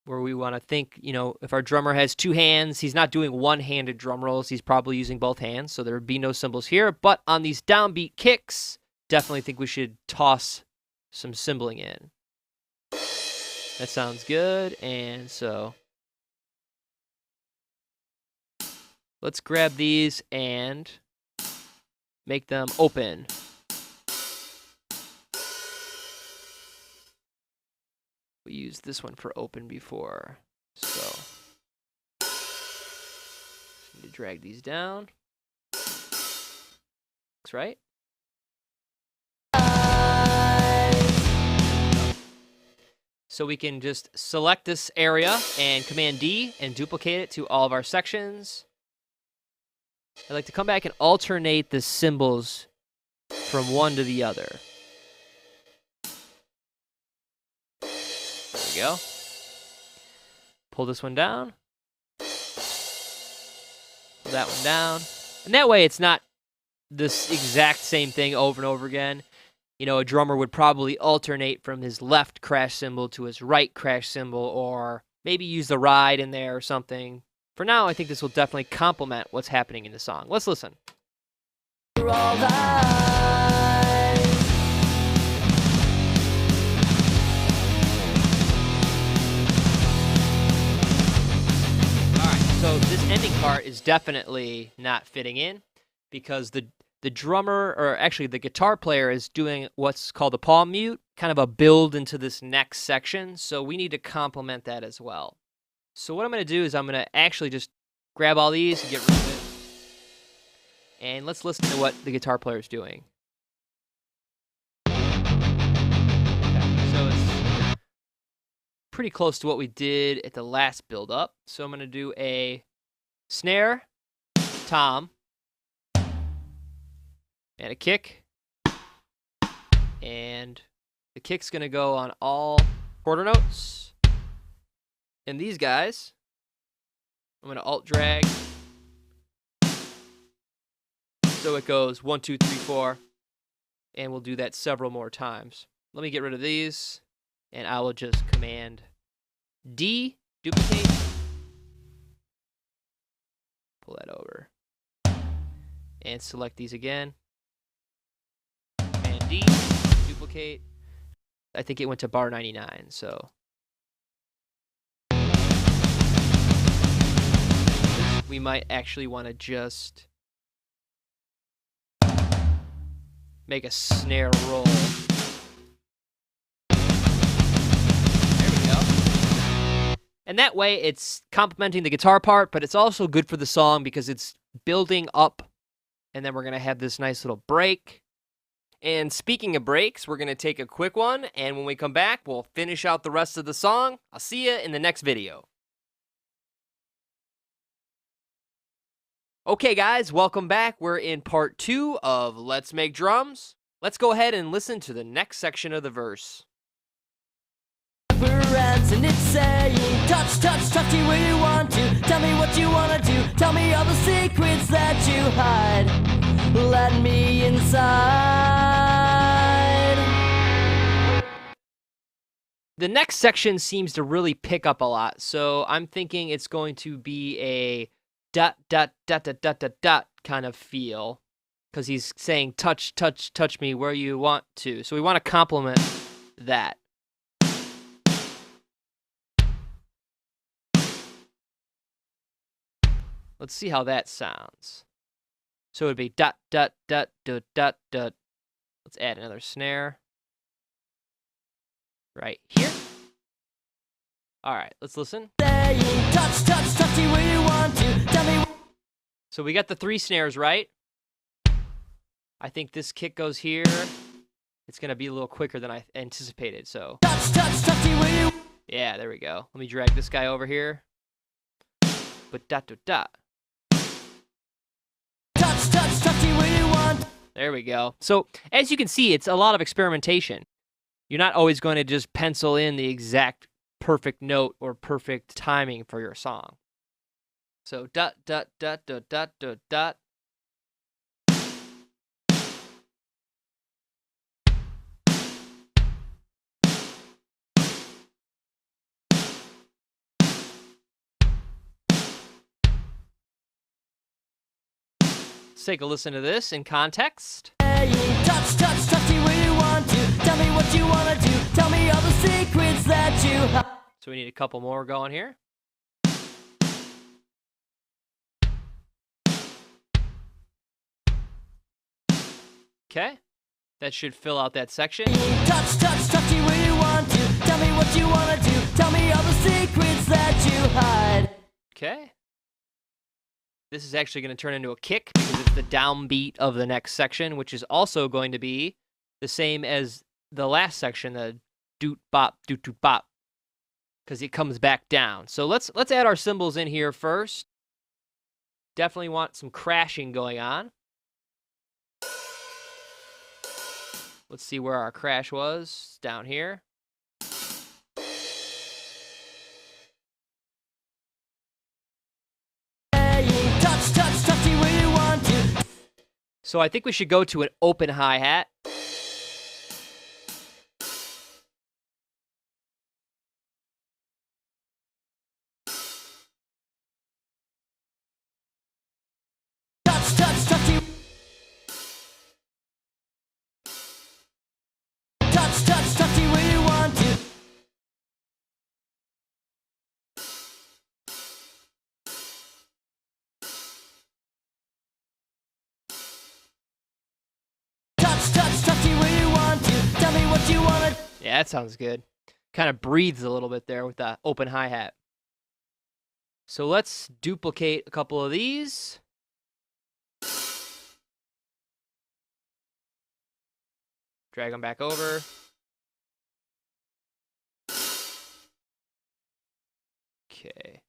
S1: Where we want to think, if our drummer has two hands, he's not doing one-handed drum rolls, he's probably using both hands, so there would be no cymbals here. But on these downbeat kicks, definitely think we should toss some cymbaling in. That sounds good, and so let's grab these and make them open. We used this one for open before, so need to drag these down. Looks right. So we can just select this area and Command D and duplicate it to all of our sections. I like to come back and alternate the cymbals from one to the other. There we go. Pull this one down. Pull that one down. And that way it's not this exact same thing over and over again. A drummer would probably alternate from his left crash cymbal to his right crash cymbal, or maybe use the ride in there or something. For now, I think this will definitely complement what's happening in the song. Let's listen. So this ending part is definitely not fitting in because the drummer, or actually the guitar player, is doing what's called a palm mute, kind of a build into this next section. So we need to complement that as well. So what I'm going to do is I'm going to actually just grab all these and get rid of it. And let's listen to what the guitar player is doing. Okay, so it's pretty close to what we did at the last build up. So I'm going to do a snare, tom, and a kick. And the kick's going to go on all quarter notes. And these guys, I'm going to alt drag. So it goes 1, 2, 3, 4. And we'll do that several more times. Let me get rid of these. And I will just command D, duplicate. Pull that over. And select these again. Command D, duplicate. I think it went to bar 99, so. We might actually want to just make a snare roll. There we go. And that way it's complementing the guitar part, but it's also good for the song because it's building up. And then we're going to have this nice little break. And speaking of breaks, we're going to take a quick one. And when we come back, we'll finish out the rest of the song. I'll see you in the next video. Okay, guys, welcome back. We're in part 2 of Let's Make Drums. Let's go ahead and listen to the next section of the verse.
S2: And it's saying, touch, touch, touch you where you want to. Tell me what you wanna do. Tell me all the secrets that you hide. Let me inside.
S1: The next section seems to really pick up a lot, so I'm thinking it's going to be a dot, dot, dot, dot, dot, dot, dot kind of feel, because he's saying touch, touch, touch me where you want to. So we want to complement that. Let's see how that sounds. So it would be dot, dot, dot, dot, dot, dot. Let's add another snare. Right here. All right, let's listen.
S2: Touch, touch, touch you where you want to. Tell me.
S1: So we got the 3 snares right. I think this kick goes here. It's going to be a little quicker than I anticipated, so.
S2: Touch, touch, touch you where you.
S1: Yeah, there we go. Let me drag this guy over here. But dot, dot, dot.
S2: Touch, touch, touch you where you want.
S1: There we go. So as you can see, it's a lot of experimentation. You're not always going to just pencil in the exact perfect note or perfect timing for your song. So dot, dot, dot, dot, dot, dot, dot. Let's take a listen to this in context.
S2: Touch, touch, touch you where you want to. Tell me what you wanna do. Tell me all the secrets that you hide.
S1: So we need a couple more going here. Okay, that should fill out that section.
S2: Touch, touch, touch you where you want to. Tell me what you wanna do. Tell me all the secrets that you hide.
S1: Okay. This is actually going to turn into a kick because it's the downbeat of the next section, which is also going to be the same as the last section, the doot bop, because it comes back down. So let's add our cymbals in here first. Definitely want some crashing going on. Let's see where our crash was. It's down here.
S2: Touch, touch, touch you where you want to.
S1: So I think we should go to an open hi-hat.
S2: Touch, touch, touch you. Touch, touch, touch you where you want to. Touch, touch, touch you where you want to. Tell me what you wanna.
S1: Yeah, that sounds good. Kind of breathes a little bit there with the open hi-hat. So let's duplicate a couple of these. Drag them back over. Okay.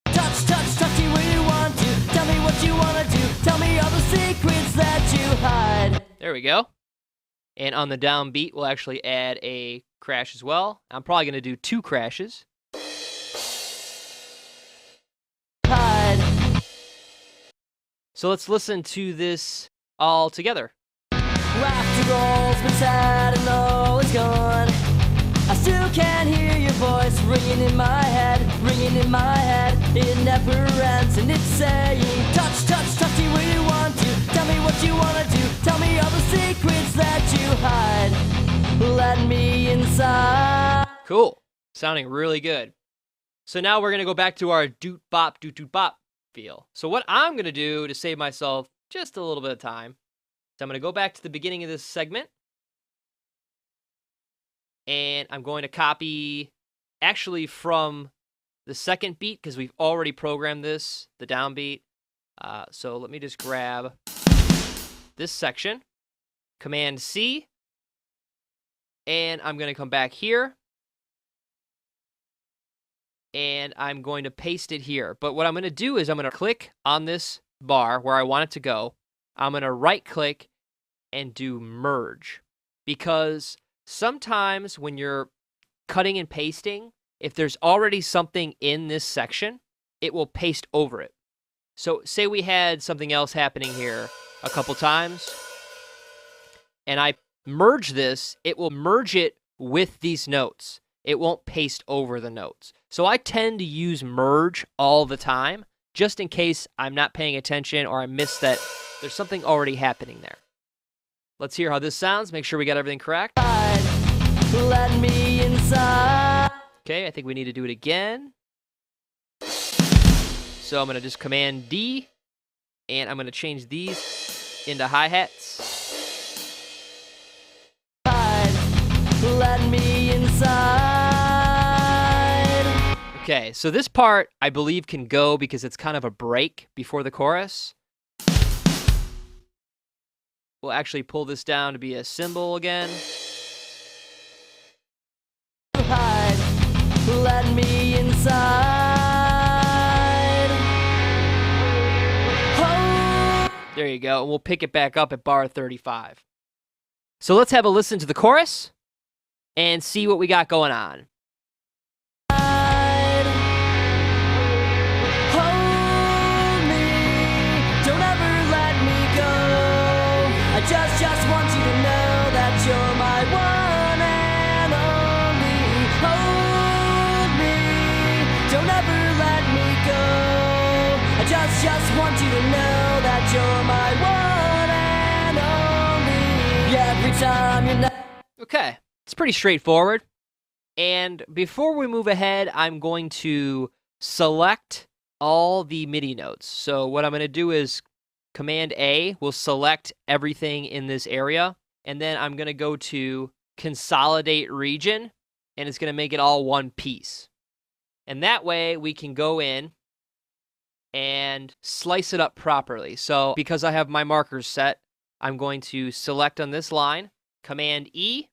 S2: Touch, touch, touchy where you want to. Tell me what you wanna do. Tell me all the secrets that you hide.
S1: There we go. And on the downbeat, we'll actually add a crash as well. I'm probably going to do 2 crashes.
S2: Hide.
S1: So let's listen to this all together.
S2: After all's been said and all is gone, I still can hear your voice ringing in my head, ringing in my head. It never ends and it's saying, touch, touch, touchy where you want to. Tell me what you wanna do. Tell me all the secrets that you hide. Let me inside.
S1: Cool. Sounding really good. So now we're going to go back to our doot bop feel. So what I'm going to do to save myself just a little bit of time, is I'm going to go back to the beginning of this segment. And I'm going to copy actually from the second beat because we've already programmed this, the downbeat. So let me just grab this section, Command C, and I'm going to come back here, and I'm going to paste it here. But what I'm going to do is I'm going to click on this bar where I want it to go. I'm going to right-click and do merge, because sometimes when you're cutting and pasting, if there's already something in this section, it will paste over it. So say we had something else happening here a couple times, and I merge this, it will merge it with these notes. It won't paste over the notes. So I tend to use merge all the time, just in case I'm not paying attention or I miss that there's something already happening there. Let's hear how this sounds. Make sure we got everything correct.
S2: Let me inside.
S1: Okay, I think we need to do it again. So I'm going to just Command D, and I'm going to change these into hi-hats.
S2: Let me inside.
S1: Okay, so this part, I believe, can go because it's kind of a break before the chorus. We'll actually pull this down to be a cymbal again.
S2: Let me inside.
S1: There you go, and we'll pick it back up at bar 35. So let's have a listen to the chorus and see what we got going on.
S2: Hold me, don't ever let me go. I just want you to know that you're my one and only. Hold me, don't ever let me go. I just want you to know that you're my one and only. Every time you're not.
S1: Okay, it's pretty straightforward. And before we move ahead, I'm going to select all the MIDI notes. So what I'm going to do is Command A will select everything in this area, and then I'm going to go to Consolidate Region, and it's going to make it all one piece. And that way we can go in and slice it up properly. So because I have my markers set, I'm going to select on this line, Command E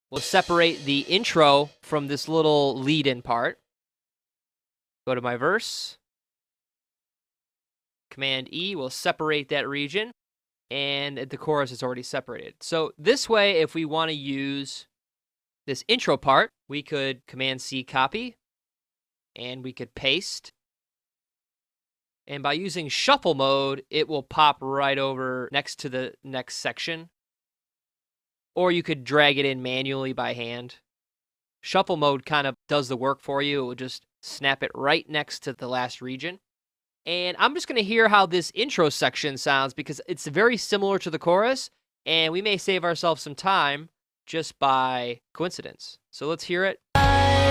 S1: will separate the intro from this little lead-in part. Go to my verse. Command E will separate that region, and the chorus is already separated. So this way, if we want to use this intro part, we could Command C copy, and we could paste. And by using shuffle mode, it will pop right over next to the next section. Or you could drag it in manually by hand. Shuffle mode kind of does the work for you. It will just snap it right next to the last region. And I'm just going to hear how this intro section sounds because it's very similar to the chorus, and we may save ourselves some time just by coincidence. So let's hear it. I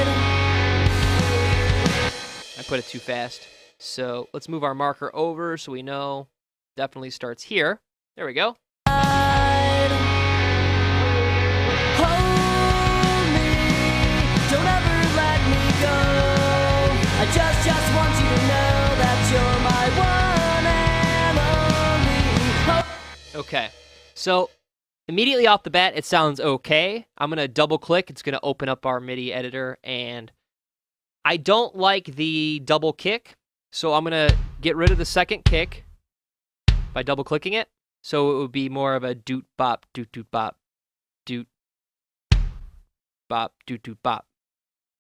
S1: put it too fast. So let's move our marker over so we know. Definitely starts here. There we go.
S2: Don't ever let me go. I just want you to know that you're my one and only.
S1: Okay, so immediately off the bat, it sounds okay. I'm going to double click. It's going to open up our MIDI editor, and I don't like the double kick, so I'm going to get rid of the second kick by double clicking it. So it would be more of a doot bop, doot doot bop, doot bop, doot doot bop.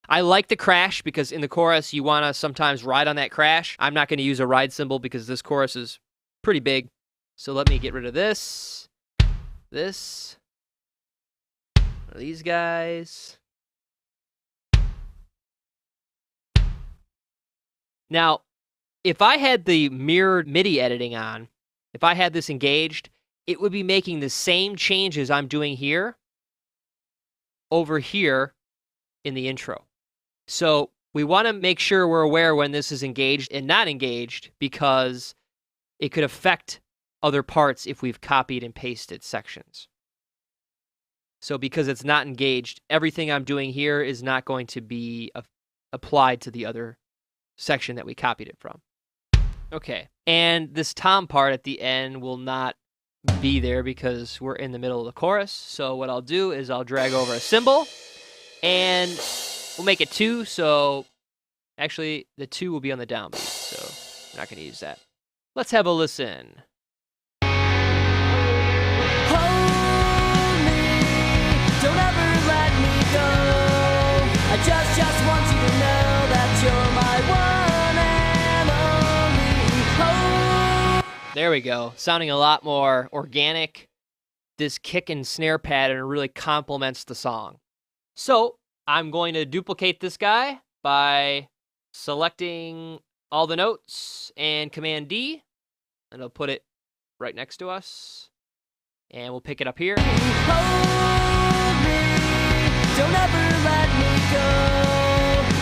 S1: I like the crash because in the chorus you want to sometimes ride on that crash. I'm not going to use a ride cymbal because this chorus is pretty big. So let me get rid of this, these guys. Now, if I had the mirrored MIDI editing on, if I had this engaged, it would be making the same changes I'm doing here over here in the intro. So we want to make sure we're aware when this is engaged and not engaged because it could affect other parts if we've copied and pasted sections. So because it's not engaged, everything I'm doing here is not going to be applied to the other section that we copied it from. Okay, and this tom part at the end will not be there because we're in the middle of the chorus. So what I'll do is I'll drag over a cymbal and we'll make it 2. So actually the 2 will be on the downbeat. So I'm not going to use that. Let's have a listen.
S2: Hold me, don't ever let me go. I just want you to know that you're my one and only.
S1: There we go. Sounding a lot more organic. This kick and snare pattern really complements the song. So I'm going to duplicate this guy by selecting all the notes and Command D, and I'll put it right next to us. And we'll pick it up here.
S2: Hold me, don't ever let me go.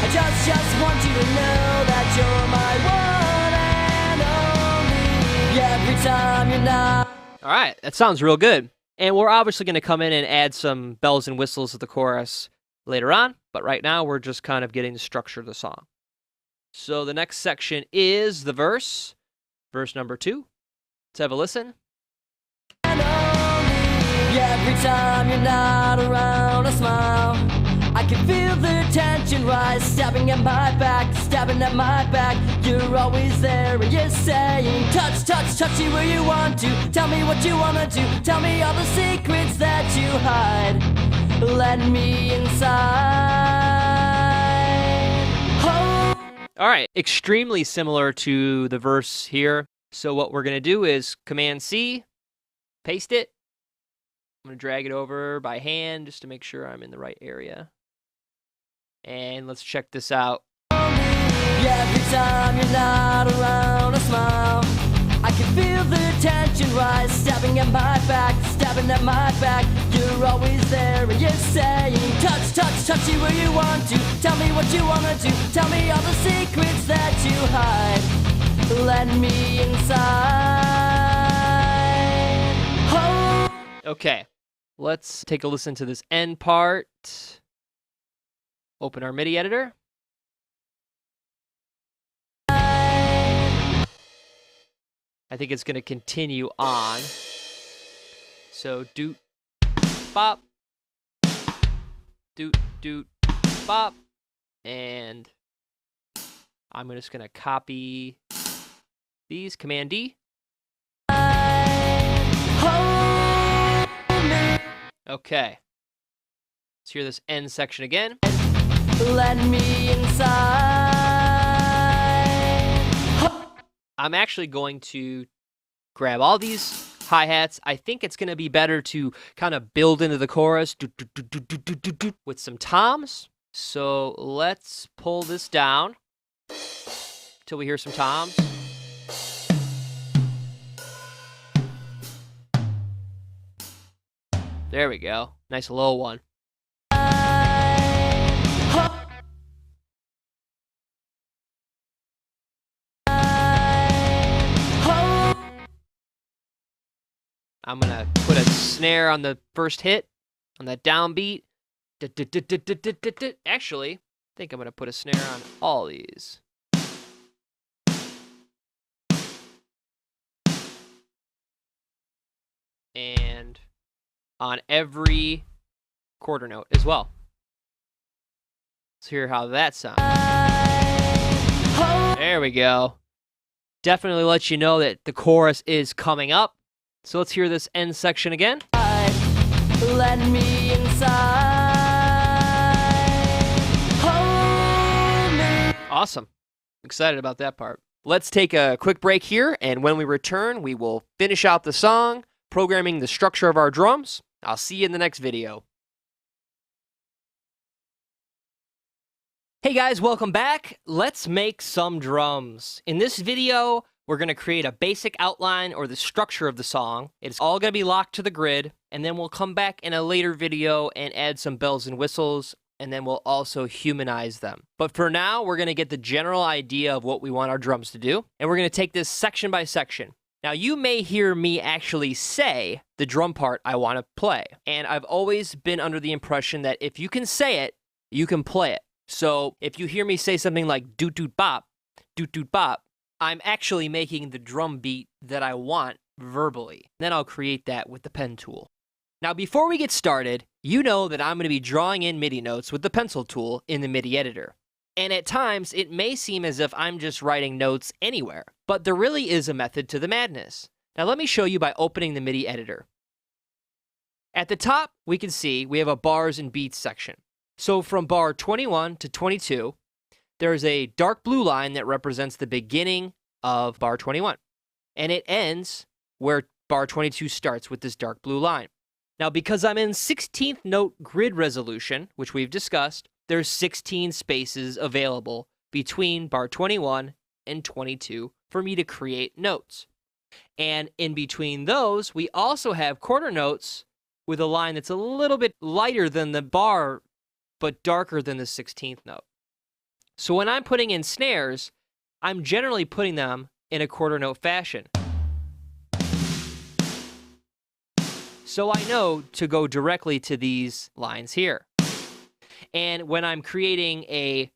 S2: I just want you to know that you're my one and only. Every time you're not.
S1: All right, that sounds real good. And we're obviously going to come in and add some bells and whistles to the chorus later on, but right now we're just kind of getting the structure of the song. So the next section is the verse number 2. Let's have a listen.
S2: Every time you're not around, I smile. I can feel the tension rise, stabbing at my back, stabbing at my back. You're always there and you're saying, touch, touch, touch you where you want to. Tell me what you wanna do, tell me all the secrets that you hide. Let me inside. Oh.
S1: All right, extremely similar to the verse here. So what we're gonna do is Command C, paste it. I'm going to drag it over by hand just to make sure I'm in the right area. And let's check this out.
S2: Every time you're not around, I smile. I can feel the tension rise, stabbing at my back, stabbing at my back. You're always there and you're saying, touch, touch, touch you where you want to. Tell me what you want to do, tell me all the secrets that you hide. Let me inside.
S1: Okay, let's take a listen to this end part. Open our MIDI editor. I think it's going to continue on. So doot, bop, doot, doot, bop, and I'm just going to copy these, Command D. Okay. Let's hear this end section again.
S2: Let me inside.
S1: I'm actually going to grab all these hi-hats. I think it's going to be better to kind of build into the chorus with some toms. So let's pull this down till we hear some toms. There we go. Nice low one. I'm going to put a snare on the first hit, on that downbeat. Actually, I think I'm going to put a snare on all these. And on every quarter note as well. Let's hear how that sounds. There we go. Definitely lets you know that the chorus is coming up. So let's hear this end section again.
S2: Let me inside. Hold me.
S1: Awesome. Excited about that part. Let's take a quick break here, and when we return, we will finish out the song, programming the structure of our drums. I'll see you in the next video. Hey guys, welcome back. Let's make some drums. In this video, we're going to create a basic outline or the structure of the song. It's all going to be locked to the grid, and then we'll come back in a later video and add some bells and whistles, and then we'll also humanize them. But for now, we're going to get the general idea of what we want our drums to do, and we're going to take this section by section. Now, you may hear me actually say the drum part I want to play, and I've always been under the impression that if you can say it, you can play it. So if you hear me say something like doot doot bop, I'm actually making the drum beat that I want verbally. Then I'll create that with the pen tool. Now before we get started, you know that I'm going to be drawing in MIDI notes with the pencil tool in the MIDI editor. And at times, it may seem as if I'm just writing notes anywhere, but there really is a method to the madness. Now let me show you by opening the MIDI editor. At the top, we can see we have a bars and beats section. So from bar 21 to 22, there's a dark blue line that represents the beginning of bar 21. And it ends where bar 22 starts with this dark blue line. Now, because I'm in 16th note grid resolution, which we've discussed, there's 16 spaces available between bar 21 and 22 for me to create notes. And in between those, we also have quarter notes with a line that's a little bit lighter than the bar, but darker than the 16th note. So when I'm putting in snares, I'm generally putting them in a quarter note fashion. So I know to go directly to these lines here. And when I'm creating a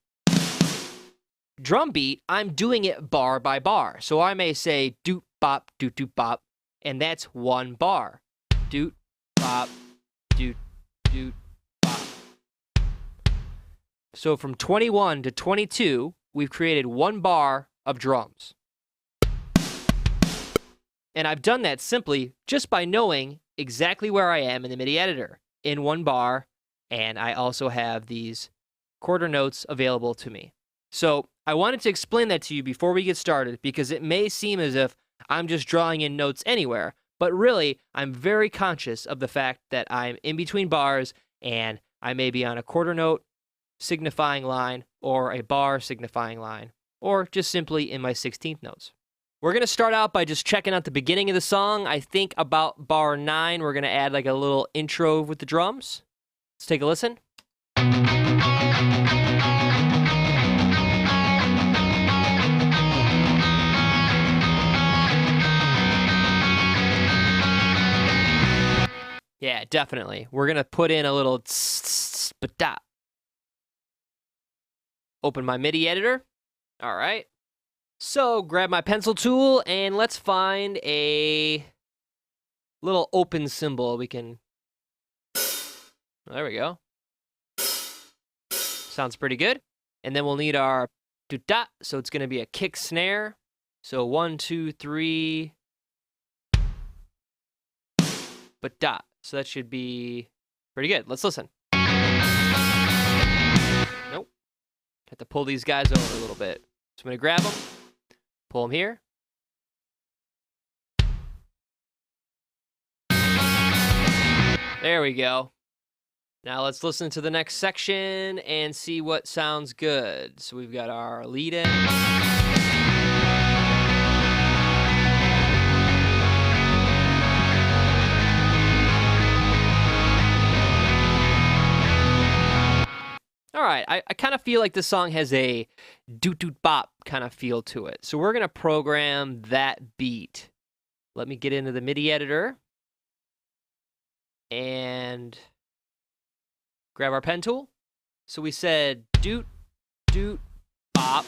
S1: drum beat, I'm doing it bar by bar. So I may say doot bop, and that's one bar. Doot bop, doot, doot, bop. So from 21 to 22, we've created one bar of drums. And I've done that simply just by knowing exactly where I am in the MIDI editor, in one bar, and I also have these quarter notes available to me. So I wanted to explain that to you before we get started, because it may seem as if I'm just drawing in notes anywhere, but really, I'm very conscious of the fact that I'm in between bars, and I may be on a quarter note signifying line, or a bar signifying line, or just simply in my 16th notes. We're going to start out by just checking out the beginning of the song. I think about bar 9, we're going to add like a little intro with the drums. Let's take a listen. Yeah, definitely. We're going to put in a little tss-tss-ba-da. Open my MIDI editor. All right. So grab my pencil tool and let's find a little open symbol we can... There we go. Sounds pretty good. And then we'll need our do-da, so it's going to be a kick snare. So 1, 2, 3, ba-da. So that should be pretty good. Let's listen. Nope. Have to pull these guys over a little bit. So I'm going to grab them, pull them here. There we go. Now let's listen to the next section and see what sounds good. So we've got our lead in. All right, I kind of feel like this song has a doot-doot-bop kind of feel to it. So we're going to program that beat. Let me get into the MIDI editor and grab our pen tool. So we said doot, doot, bop,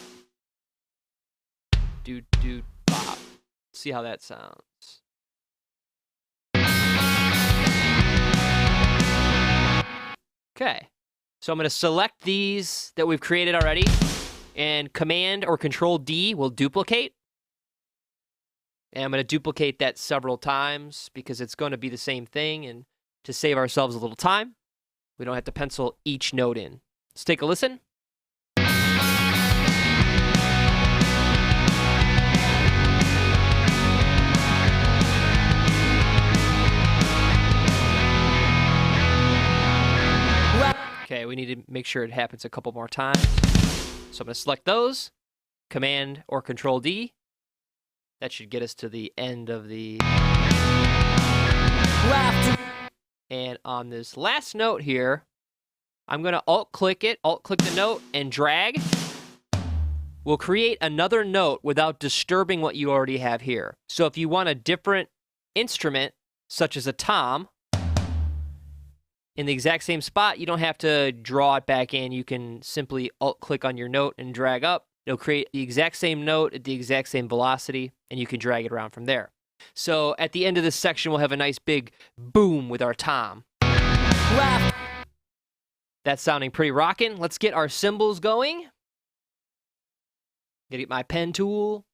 S1: doot, doot, bop. See how that sounds. Okay. So I'm going to select these that we've created already, And Command or Control D will duplicate. And I'm going to duplicate that several times because it's going to be the same thing. And to save ourselves a little time, we don't have to pencil each note in. Let's take a listen. Okay, we need to make sure it happens a couple more times. So I'm going to select those, Command or Control D. That should get us to the end of the... And on this last note here, I'm going to Alt-click it, Alt-click the note, and drag. We'll create another note without disturbing what you already have here. So if you want a different instrument, such as a tom, in the exact same spot, you don't have to draw it back in. You can simply Alt-click on your note and drag up. It'll create the exact same note at the exact same velocity, and you can drag it around from there. So at the end of this section, we'll have a nice big boom with our tom. That's sounding pretty rockin'. Let's get our cymbals going. Gonna get my pen tool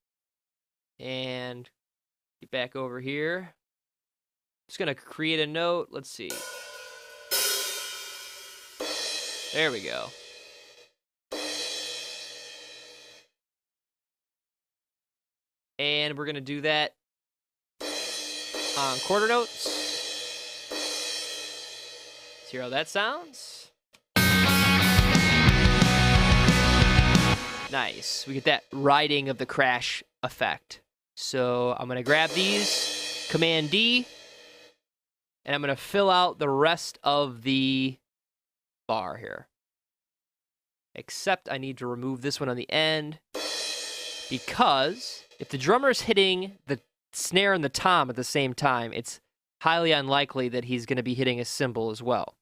S1: and get back over here. Just gonna create a note. Let's see. There we go. And we're going to do that on quarter notes. Let's hear how that sounds. Nice. We get that riding of the crash effect. So I'm going to grab these, Command D, and I'm going to fill out the rest of the bar here. Except I need to remove this one on the end because if the drummer's hitting the snare and the tom at the same time, it's highly unlikely that he's going to be hitting a cymbal as well.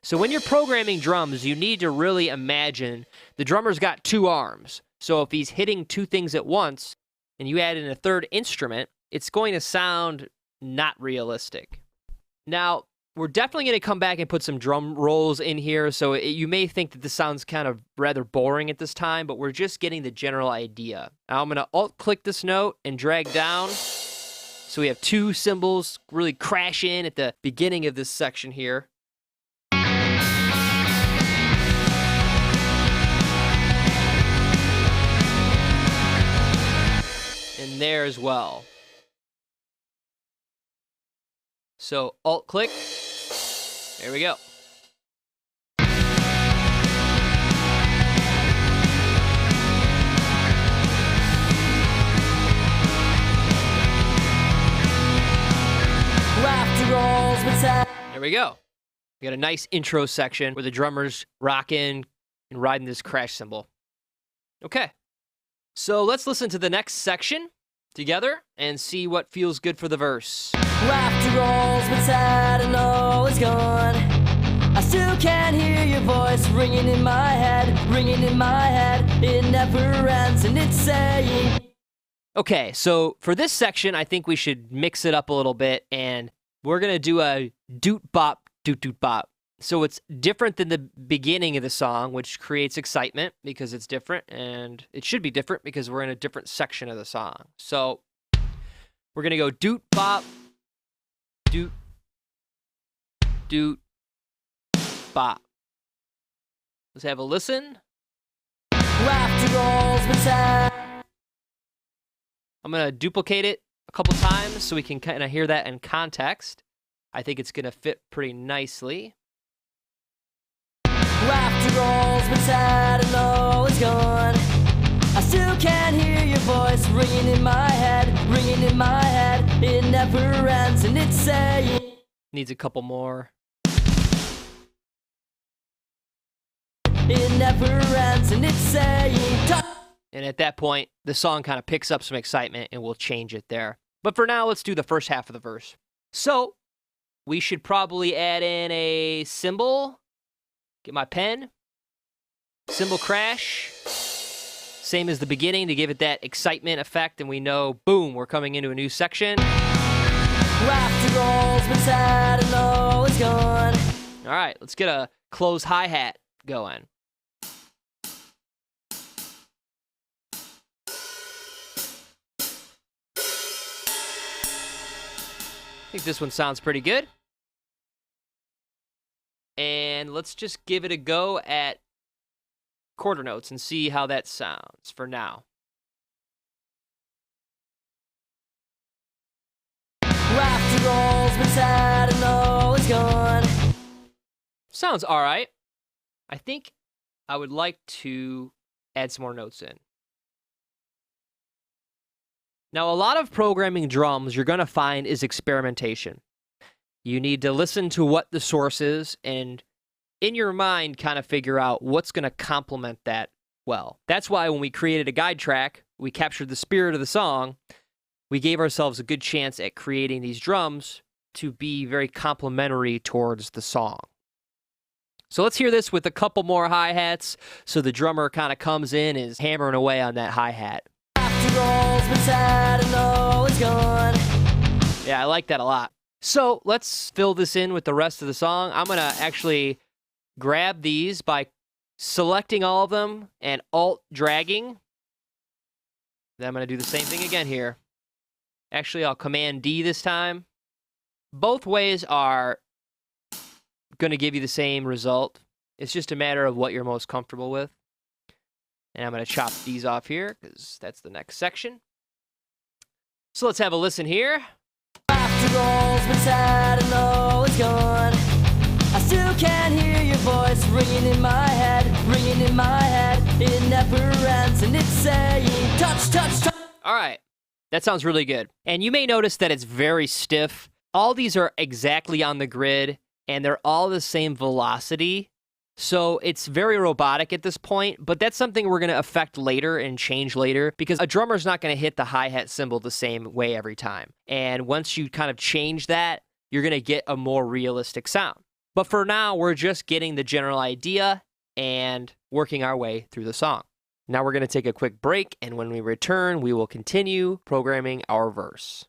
S1: So when you're programming drums, you need to really imagine the drummer's got two arms. So if he's hitting two things at once and you add in a third instrument, it's going to sound not realistic. Now, we're definitely going to come back and put some drum rolls in here, so you may think that this sounds kind of rather boring at this time, but we're just getting the general idea. Now I'm going to Alt-click this note and drag down, so we have two cymbals really crash in at the beginning of this section here. And there as well. So Alt-click. There we go. There we go. We got a nice intro section where the drummer's rocking and riding this crash cymbal. Okay. So let's listen to the next section together and see what feels good for the verse.
S2: Laughter rolls, but sad and all is gone. I still can't hear your voice ringing in my head, ringing in my head. It never ends and it's saying.
S1: Okay, so for this section, I think we should mix it up a little bit, and we're going to do a doot bop, doot doot bop. So it's different than the beginning of the song, which creates excitement because it's different, and it should be different because we're in a different section of the song. So we're going to go doot bop, doot, doot, bop. Let's have a listen.
S2: Laughter rolls, but sad.
S1: I'm going to duplicate it a couple times so we can kind of hear that in context. I think it's going to fit pretty nicely.
S2: Laughter rolls, but sad and all is gone. I still can't hear your voice ringing in my head, ringing in my head. It never ends and it's saying.
S1: Needs a couple more.
S2: It never ends and it's saying.
S1: And at that point, the song kind of picks up some excitement and we'll change it there. But for now, let's do the first half of the verse. So we should probably add in a cymbal. Get my pen. Cymbal crash. Same as the beginning to give it that excitement effect, and we know, boom, we're coming into a new section.
S2: Laughter rolls, but sad and all is gone.
S1: All right, let's get a close hi-hat going. think this one sounds pretty good. And let's just give it a go at quarter notes and see how that sounds for now.
S2: After all's been said and all is gone.
S1: Sounds all right. I think I would like to add some more notes in. Now, a lot of programming drums you're going to find is experimentation. You need to listen to what the source is and in your mind kind of figure out what's going to complement that well. That's why when we created a guide track, we captured the spirit of the song. We gave ourselves a good chance at creating these drums to be very complementary towards the song. So let's hear this with a couple more hi-hats so the drummer kind of comes in and is hammering away on that hi-hat.
S2: After all's been said and all is gone.
S1: Yeah, I like that a lot. So let's fill this in with the rest of the song. I'm going to actually grab these by selecting all of them and alt-dragging. Then I'm going to do the same thing again here. Actually, I'll Command D this time. Both ways are going to give you the same result. It's just a matter of what you're most comfortable with. And I'm going to chop these off here because that's the next section. So let's have a listen here.
S2: After all's been said and all is gone, I still can hear your voice ringing in my head, ringing in my head. It never ends and it's saying, touch, touch, touch.
S1: All right. That sounds really good. And you may notice that it's very stiff. All these are exactly on the grid, and they're all the same velocity. So it's very robotic at this point, but that's something we're going to affect later and change later because a drummer's not going to hit the hi-hat cymbal the same way every time. And once you kind of change that, you're going to get a more realistic sound. But for now, we're just getting the general idea and working our way through the song. Now we're going to take a quick break, and when we return, we will continue programming our verse.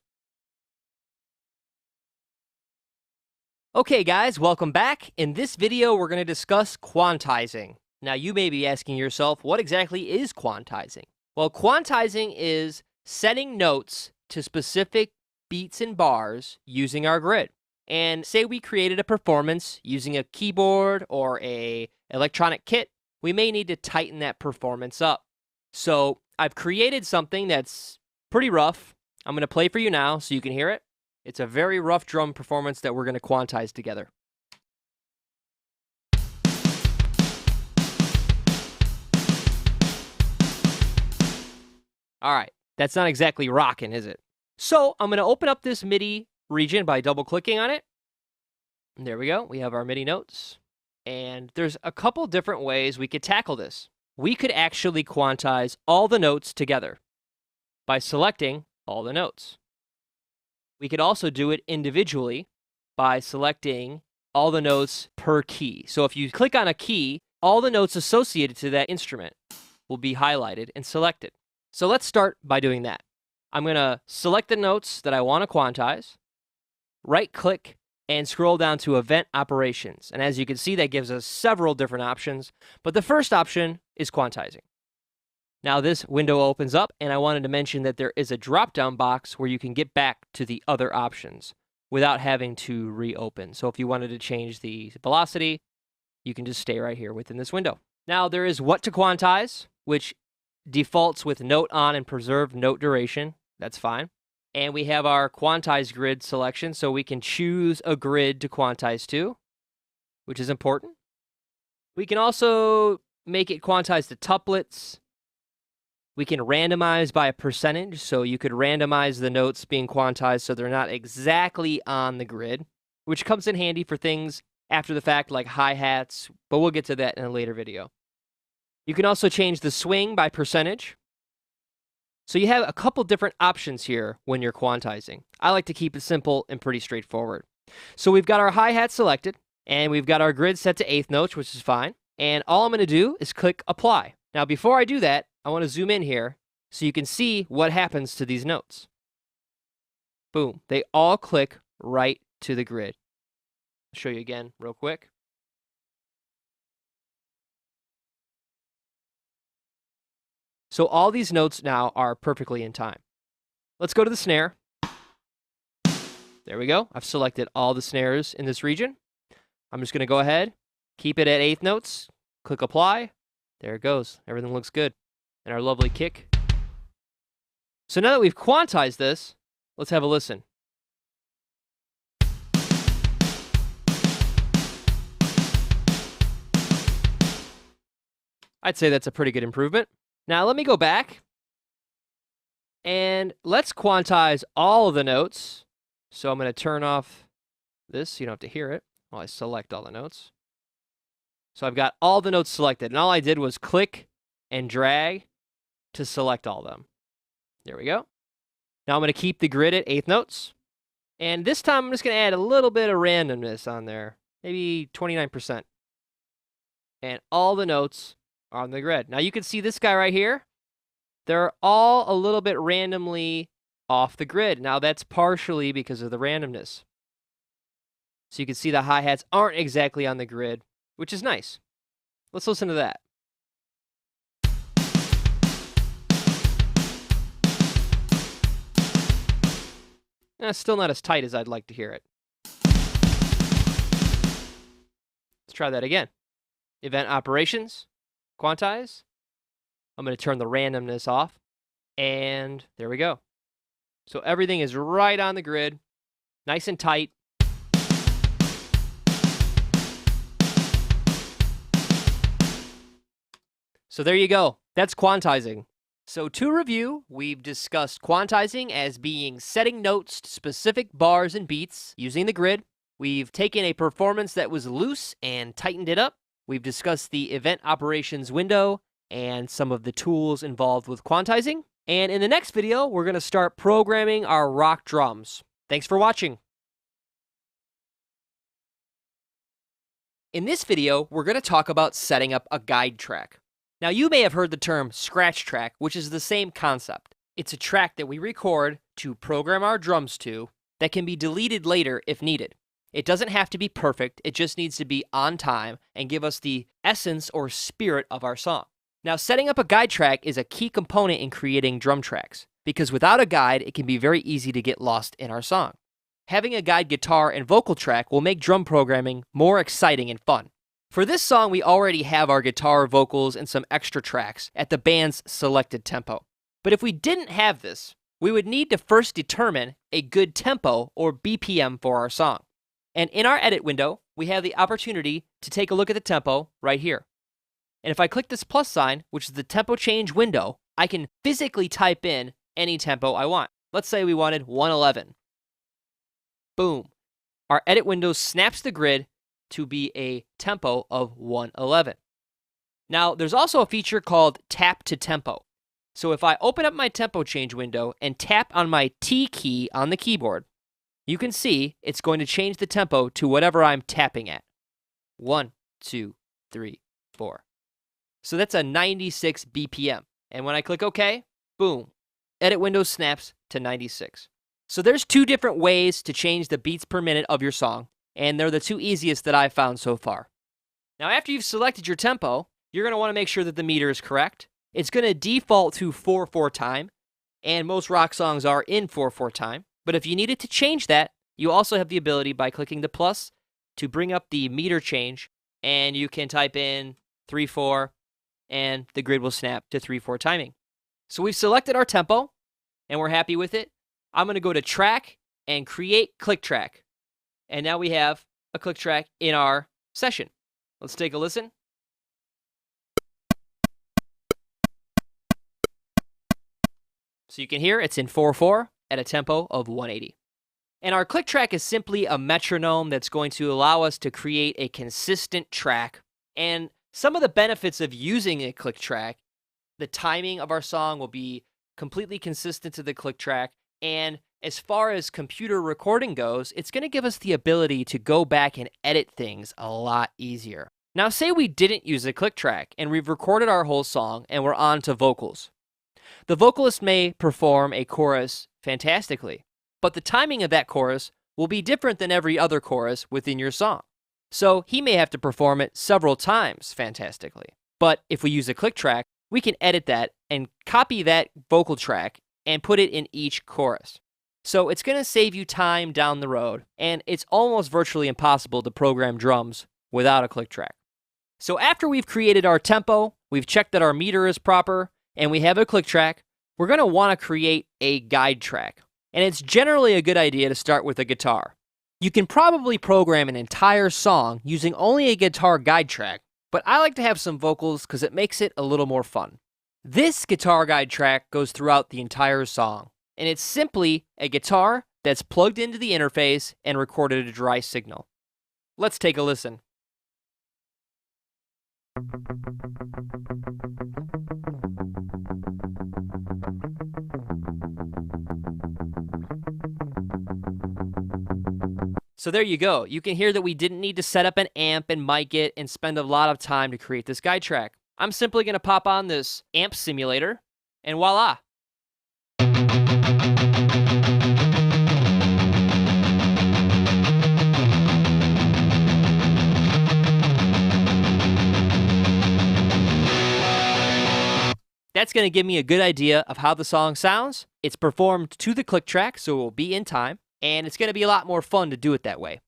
S1: Okay guys, welcome back. In this video, we're going to discuss quantizing. Now you may be asking yourself, what exactly is quantizing? Well, quantizing is setting notes to specific beats and bars using our grid. And say we created a performance using a keyboard or a electronic kit, we may need to tighten that performance up. So I've created something that's pretty rough. I'm going to play for you now so you can hear it. It's a very rough drum performance that we're going to quantize together. All right, that's not exactly rockin', is it? So I'm going to open up this MIDI region by double-clicking on it. And there we go. We have our MIDI notes. And there's a couple different ways we could tackle this. We could actually quantize all the notes together by selecting all the notes. We could also do it individually by selecting all the notes per key. So if you click on a key, all the notes associated to that instrument will be highlighted and selected. So let's start by doing that. I'm going to select the notes that I want to quantize, right-click, and scroll down to Event Operations. And as you can see, that gives us several different options, but the first option is quantizing. Now this window opens up, and I wanted to mention that there is a drop-down box where you can get back to the other options without having to reopen. So if you wanted to change the velocity, you can just stay right here within this window. Now there is what to quantize, which defaults with note on and preserve note duration. That's fine. And we have our quantize grid selection, so we can choose a grid to quantize to, which is important. We can also make it quantize to tuplets. We can randomize by a percentage, so you could randomize the notes being quantized so they're not exactly on the grid, which comes in handy for things after the fact like hi-hats, but we'll get to that in a later video. You can also change the swing by percentage. So you have a couple different options here when you're quantizing. I like to keep it simple and pretty straightforward. So we've got our hi-hat selected, and we've got our grid set to eighth notes, which is fine. And all I'm going to do is click Apply. Now before I do that, I want to zoom in here so you can see what happens to these notes. Boom. They all click right to the grid. I'll show you again real quick. So all these notes now are perfectly in time. Let's go to the snare. There we go. I've selected all the snares in this region. I'm just going to go ahead, keep it at 1/8 notes, click apply. There it goes. Everything looks good. And our lovely kick. So now that we've quantized this, let's have a listen. I'd say that's a pretty good improvement. Now let me go back and let's quantize all of the notes. So I'm going to turn off this so you don't have to hear it while I select all the notes. So I've got all the notes selected, and all I did was click and drag to select all of them. There we go. Now I'm going to keep the grid at 1/8 notes. And this time I'm just going to add a little bit of randomness on there, maybe 29%. And all the notes are on the grid. Now you can see this guy right here. They're all a little bit randomly off the grid. Now that's partially because of the randomness. So you can see the hi-hats aren't exactly on the grid, which is nice. Let's listen to that. Still not as tight as I'd like to hear it. Let's try that again. Event operations, quantize. I'm going to turn the randomness off, and there we go. So everything is right on the grid, nice and tight. So there you go. That's quantizing. So to review, we've discussed quantizing as being setting notes to specific bars and beats using the grid. We've taken a performance that was loose and tightened it up. We've discussed the event operations window and some of the tools involved with quantizing. And in the next video, we're going to start programming our rock drums. Thanks for watching. In this video, we're going to talk about setting up a guide track. Now, you may have heard the term scratch track, which is the same concept. It's a track that we record to program our drums to that can be deleted later if needed. It doesn't have to be perfect, it just needs to be on time and give us the essence or spirit of our song. Now, setting up a guide track is a key component in creating drum tracks, because without a guide, it can be very easy to get lost in our song. Having a guide guitar and vocal track will make drum programming more exciting and fun. For this song, we already have our guitar, vocals, and some extra tracks at the band's selected tempo. But if we didn't have this, we would need to first determine a good tempo or BPM for our song. And in our edit window, we have the opportunity to take a look at the tempo right here. And if I click this plus sign, which is the tempo change window, I can physically type in any tempo I want. Let's say we wanted 111. Boom. Our edit window snaps the grid to be a tempo of 111. Now, there's also a feature called tap to tempo. So if I open up my tempo change window and tap on my T key on the keyboard, you can see it's going to change the tempo to whatever I'm tapping at. 1, 2, 3, 4. So that's a 96 BPM. And when I click OK, boom, edit window snaps to 96. So there's two different ways to change the beats per minute of your song, and they're the two easiest that I've found so far. Now, after you've selected your tempo, you're going to want to make sure that the meter is correct. It's going to default to 4/4 time, and most rock songs are in 4/4 time. But if you needed to change that, you also have the ability by clicking the plus to bring up the meter change, and you can type in 3/4, and the grid will snap to 3/4 timing. So we've selected our tempo, and we're happy with it. I'm going to go to track and create click track. And now we have a click track in our session. Let's take a listen. So you can hear it's in 4/4 at a tempo of 180. And our click track is simply a metronome that's going to allow us to create a consistent track. And some of the benefits of using a click track, the timing of our song will be completely consistent to the click track. And as far as computer recording goes, it's going to give us the ability to go back and edit things a lot easier. Now, say we didn't use a click track and we've recorded our whole song and we're on to vocals. The vocalist may perform a chorus fantastically, but the timing of that chorus will be different than every other chorus within your song. So he may have to perform it several times fantastically. But if we use a click track, we can edit that and copy that vocal track and put it in each chorus. So it's going to save you time down the road, and it's almost virtually impossible to program drums without a click track. So after we've created our tempo, we've checked that our meter is proper, and we have a click track, we're going to want to create a guide track. And it's generally a good idea to start with a guitar. You can probably program an entire song using only a guitar guide track, but I like to have some vocals because it makes it a little more fun. This guitar guide track goes throughout the entire song, and it's simply a guitar that's plugged into the interface and recorded a dry signal. Let's take a listen. So there you go. You can hear that we didn't need to set up an amp and mic it and spend a lot of time to create this guide track. I'm simply going to pop on this amp simulator, and voila. That's going to give me a good idea of how the song sounds. It's performed to the click track, so it will be in time, and it's going to be a lot more fun to do it that way.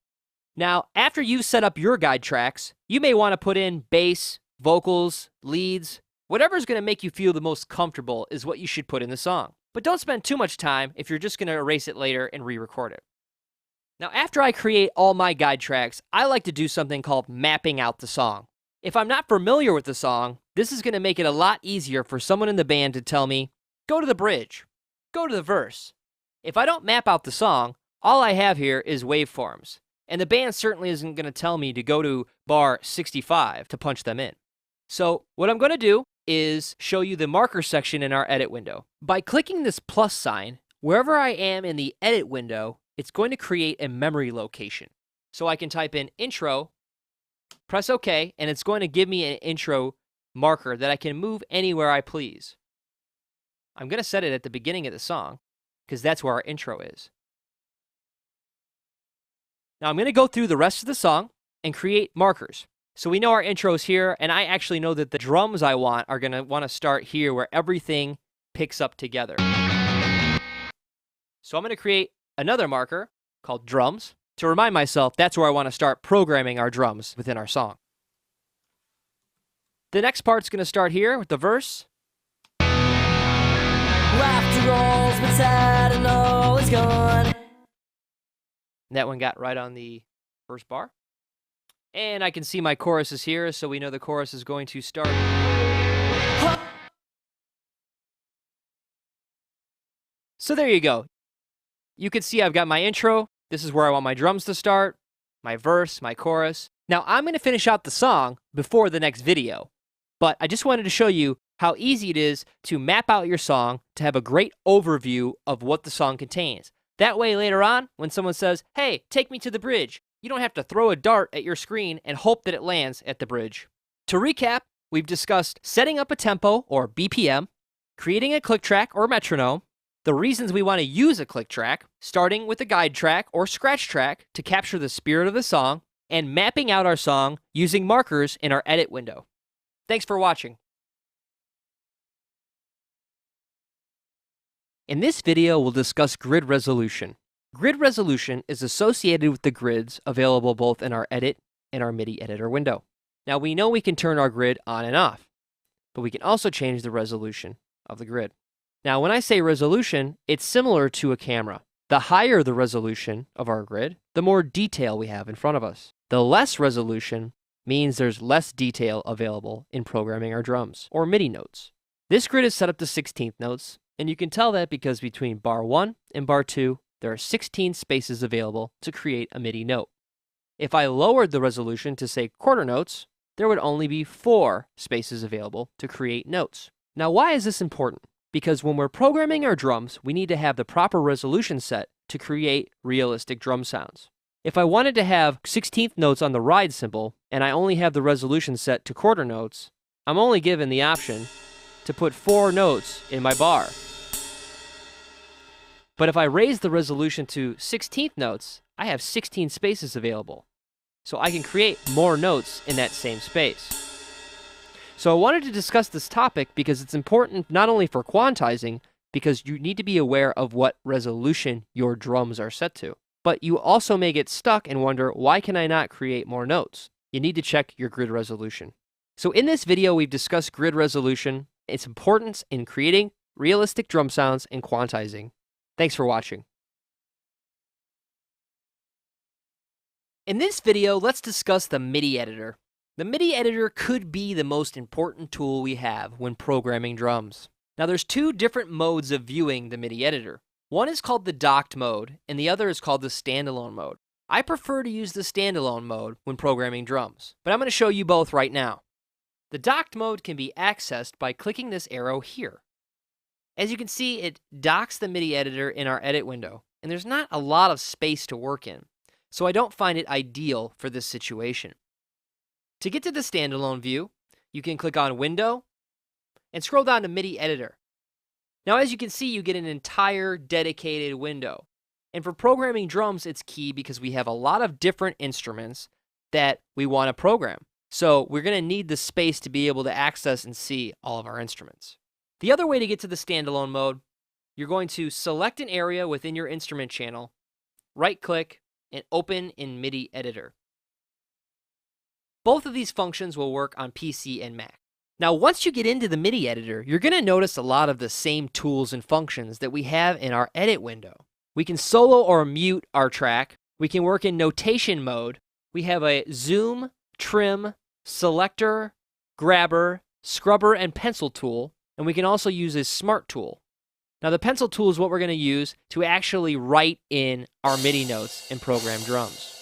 S1: Now, after you've set up your guide tracks, you may want to put in bass, vocals, leads. Whatever's going to make you feel the most comfortable is what you should put in the song. But don't spend too much time if you're just going to erase it later and re-record it. Now, after I create all my guide tracks, I like to do something called mapping out the song. If I'm not familiar with the song, this is going to make it a lot easier for someone in the band to tell me, go to the bridge, go to the verse. If I don't map out the song, all I have here is waveforms, and the band certainly isn't going to tell me to go to bar 65 to punch them in. So what I'm going to do is show you the marker section in our edit window. By clicking this plus sign, wherever I am in the edit window, it's going to create a memory location. So I can type in intro, press OK, and it's going to give me an intro marker that I can move anywhere I please. I'm going to set it at the beginning of the song because that's where our intro is. Now I'm going to go through the rest of the song and create markers. So we know our intro is here, and I actually know that the drums I want are going to want to start here where everything picks up together. So I'm going to create another marker called drums to remind myself that's where I want to start programming our drums within our song. The next part's going to start here with the verse.
S2: After all's been said and all is gone.
S1: That one got right on the first bar. And I can see my chorus is here, so we know the chorus is going to start. So there you go. You can see I've got my intro. This is where I want my drums to start, my verse, my chorus. Now I'm going to finish out the song before the next video, but I just wanted to show you how easy it is to map out your song to have a great overview of what the song contains. That way later on, when someone says, hey, take me to the bridge, you don't have to throw a dart at your screen and hope that it lands at the bridge. To recap, we've discussed setting up a tempo or BPM, creating a click track or metronome, the reasons we want to use a click track, starting with a guide track or scratch track to capture the spirit of the song, and mapping out our song using markers in our edit window. Thanks for watching. In this video, we'll discuss grid resolution. Grid resolution is associated with the grids available both in our edit and our MIDI editor window. Now we know we can turn our grid on and off, but we can also change the resolution of the grid. Now when I say resolution, it's similar to a camera. The higher the resolution of our grid, the more detail we have in front of us. The less resolution means there's less detail available in programming our drums or MIDI notes. This grid is set up to 16th notes, and you can tell that because between bar 1 and bar 2, there are 16 spaces available to create a MIDI note. If I lowered the resolution to say quarter notes, there would only be 4 spaces available to create notes. Now why is this important? Because when we're programming our drums, we need to have the proper resolution set to create realistic drum sounds. If I wanted to have 16th notes on the ride cymbal, and I only have the resolution set to quarter notes, I'm only given the option to put 4 notes in my bar. But if I raise the resolution to 16th notes, I have 16 spaces available. So I can create more notes in that same space. So I wanted to discuss this topic because it's important not only for quantizing, because you need to be aware of what resolution your drums are set to. But you also may get stuck and wonder, why can I not create more notes? You need to check your grid resolution. So in this video, we've discussed grid resolution, its importance in creating realistic drum sounds and quantizing. Thanks for watching. In this video, let's discuss the MIDI editor. The MIDI editor could be the most important tool we have when programming drums. Now there's two different modes of viewing the MIDI editor. One is called the docked mode, and the other is called the standalone mode. I prefer to use the standalone mode when programming drums, but I'm going to show you both right now. The docked mode can be accessed by clicking this arrow here. As you can see, it docks the MIDI editor in our edit window, and there's not a lot of space to work in, so I don't find it ideal for this situation. To get to the standalone view, you can click on Window and scroll down to MIDI Editor. Now, as you can see, you get an entire dedicated window. And for programming drums, it's key because we have a lot of different instruments that we want to program. So we're going to need the space to be able to access and see all of our instruments. The other way to get to the standalone mode, you're going to select an area within your instrument channel, right-click, and open in MIDI Editor. Both of these functions will work on PC and Mac. Now, once you get into the MIDI editor, you're going to notice a lot of the same tools and functions that we have in our edit window. We can solo or mute our track. We can work in notation mode. We have a zoom, trim, selector, grabber, scrubber, and pencil tool. And we can also use a smart tool. Now, the pencil tool is what we're going to use to actually write in our MIDI notes and program drums.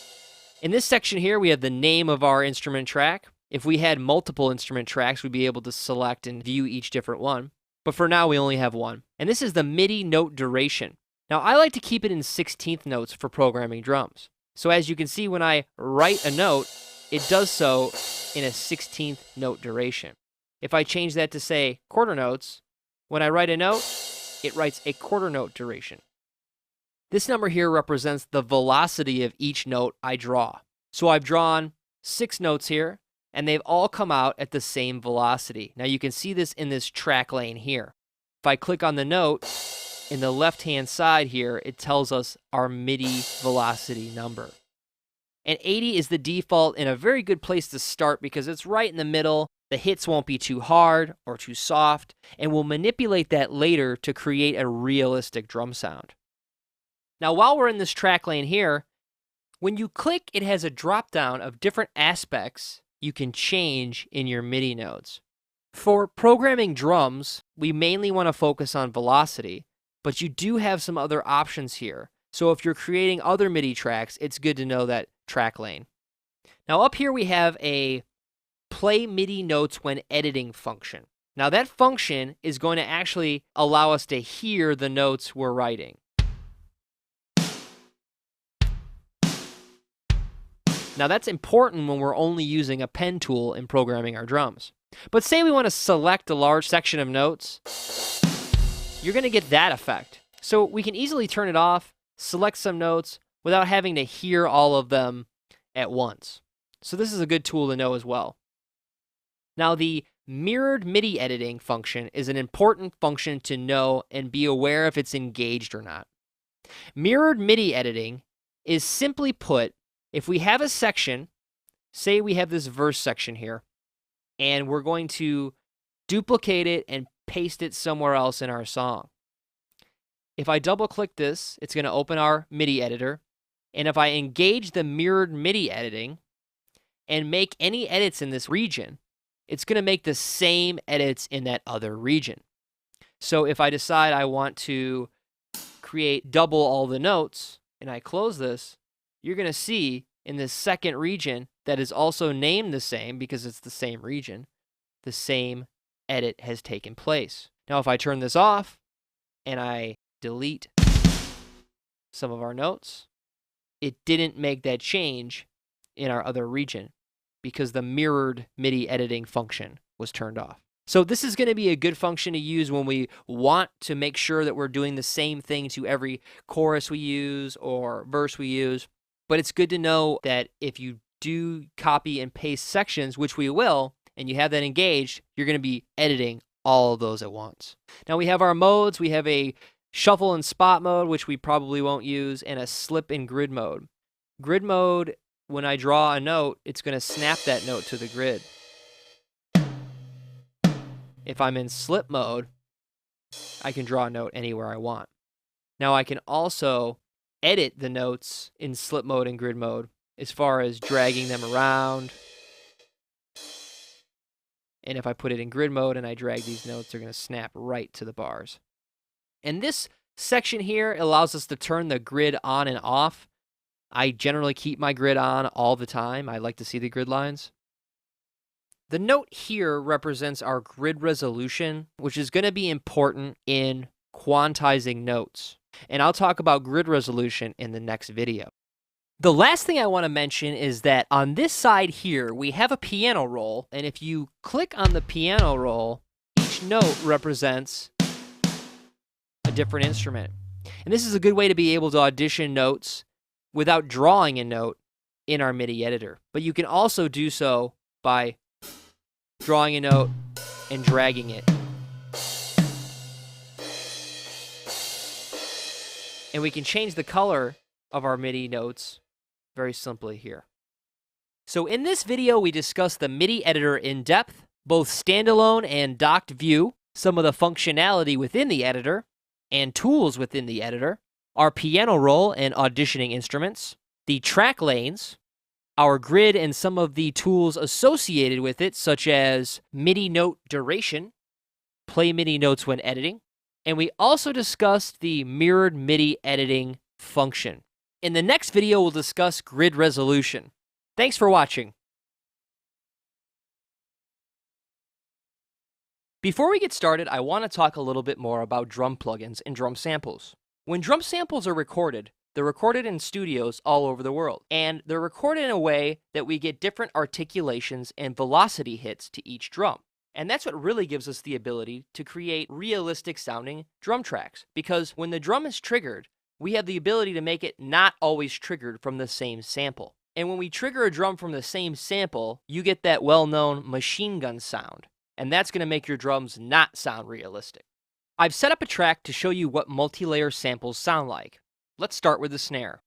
S1: In this section here, we have the name of our instrument track. If we had multiple instrument tracks, we'd be able to select and view each different one. But for now, we only have one. And this is the MIDI note duration. Now, I like to keep it in 16th notes for programming drums. So as you can see, when I write a note, it does so in a 16th note duration. If I change that to, say, quarter notes, when I write a note, it writes a quarter note duration. This number here represents the velocity of each note I draw. So I've drawn 6 notes here, and they've all come out at the same velocity. Now you can see this in this track lane here. If I click on the note, in the left-hand side here, it tells us our MIDI velocity number. And 80 is the default and a very good place to start because it's right in the middle. The hits won't be too hard or too soft, and we'll manipulate that later to create a realistic drum sound. Now, while we're in this track lane here, when you click, it has a drop-down of different aspects you can change in your MIDI notes. For programming drums, we mainly want to focus on velocity, but you do have some other options here. So if you're creating other MIDI tracks, it's good to know that track lane. Now up here we have a play MIDI notes when editing function. Now that function is going to actually allow us to hear the notes we're writing. Now that's important when we're only using a pen tool in programming our drums. But say we want to select a large section of notes, you're going to get that effect. So we can easily turn it off, select some notes, without having to hear all of them at once. So this is a good tool to know as well. Now the mirrored MIDI editing function is an important function to know and be aware if it's engaged or not. Mirrored MIDI editing is simply put, if we have a section, say we have this verse section here, and we're going to duplicate it and paste it somewhere else in our song. If I double click this, it's going to open our MIDI editor. And if I engage the mirrored MIDI editing and make any edits in this region, it's going to make the same edits in that other region. So if I decide I want to create double all the notes and I close this, you're going to see in this second region that is also named the same because it's the same region, the same edit has taken place. Now, if I turn this off and I delete some of our notes, it didn't make that change in our other region because the mirrored MIDI editing function was turned off. So this is going to be a good function to use when we want to make sure that we're doing the same thing to every chorus we use or verse we use. But it's good to know that if you do copy and paste sections, which we will, and you have that engaged, you're going to be editing all of those at once. Now we have our modes. We have a shuffle and spot mode, which we probably won't use, and a slip and grid mode. Grid mode, when I draw a note, it's going to snap that note to the grid. If I'm in slip mode, I can draw a note anywhere I want. Now I can also edit the notes in slip mode and grid mode as far as dragging them around. And if I put it in grid mode and I drag these notes, they're going to snap right to the bars. And this section here allows us to turn the grid on and off. I generally keep my grid on all the time. I like to see the grid lines. The note here represents our grid resolution, which is going to be important in quantizing notes. And I'll talk about grid resolution in the next video. The last thing I want to mention is that on this side here, we have a piano roll. And if you click on the piano roll, each note represents a different instrument. And this is a good way to be able to audition notes without drawing a note in our MIDI editor. But you can also do so by drawing a note and dragging it. And we can change the color of our MIDI notes very simply here. So in this video, we discussed the MIDI editor in depth, both standalone and docked view, some of the functionality within the editor, and tools within the editor, our piano roll and auditioning instruments, the track lanes, our grid and some of the tools associated with it, such as MIDI note duration, play MIDI notes when editing, and we also discussed the mirrored MIDI editing function. In the next video, we'll discuss grid resolution. Thanks for watching. Before we get started, I want to talk a little bit more about drum plugins and drum samples. When drum samples are recorded, they're recorded in studios all over the world, and they're recorded in a way that we get different articulations and velocity hits to each drum. And that's what really gives us the ability to create realistic sounding drum tracks, because when the drum is triggered, we have the ability to make it not always triggered from the same sample. And when we trigger a drum from the same sample, you get that well-known machine gun sound, and that's going to make your drums not sound realistic. I've set up a track to show you what multi-layer samples sound like. Let's start with the snare.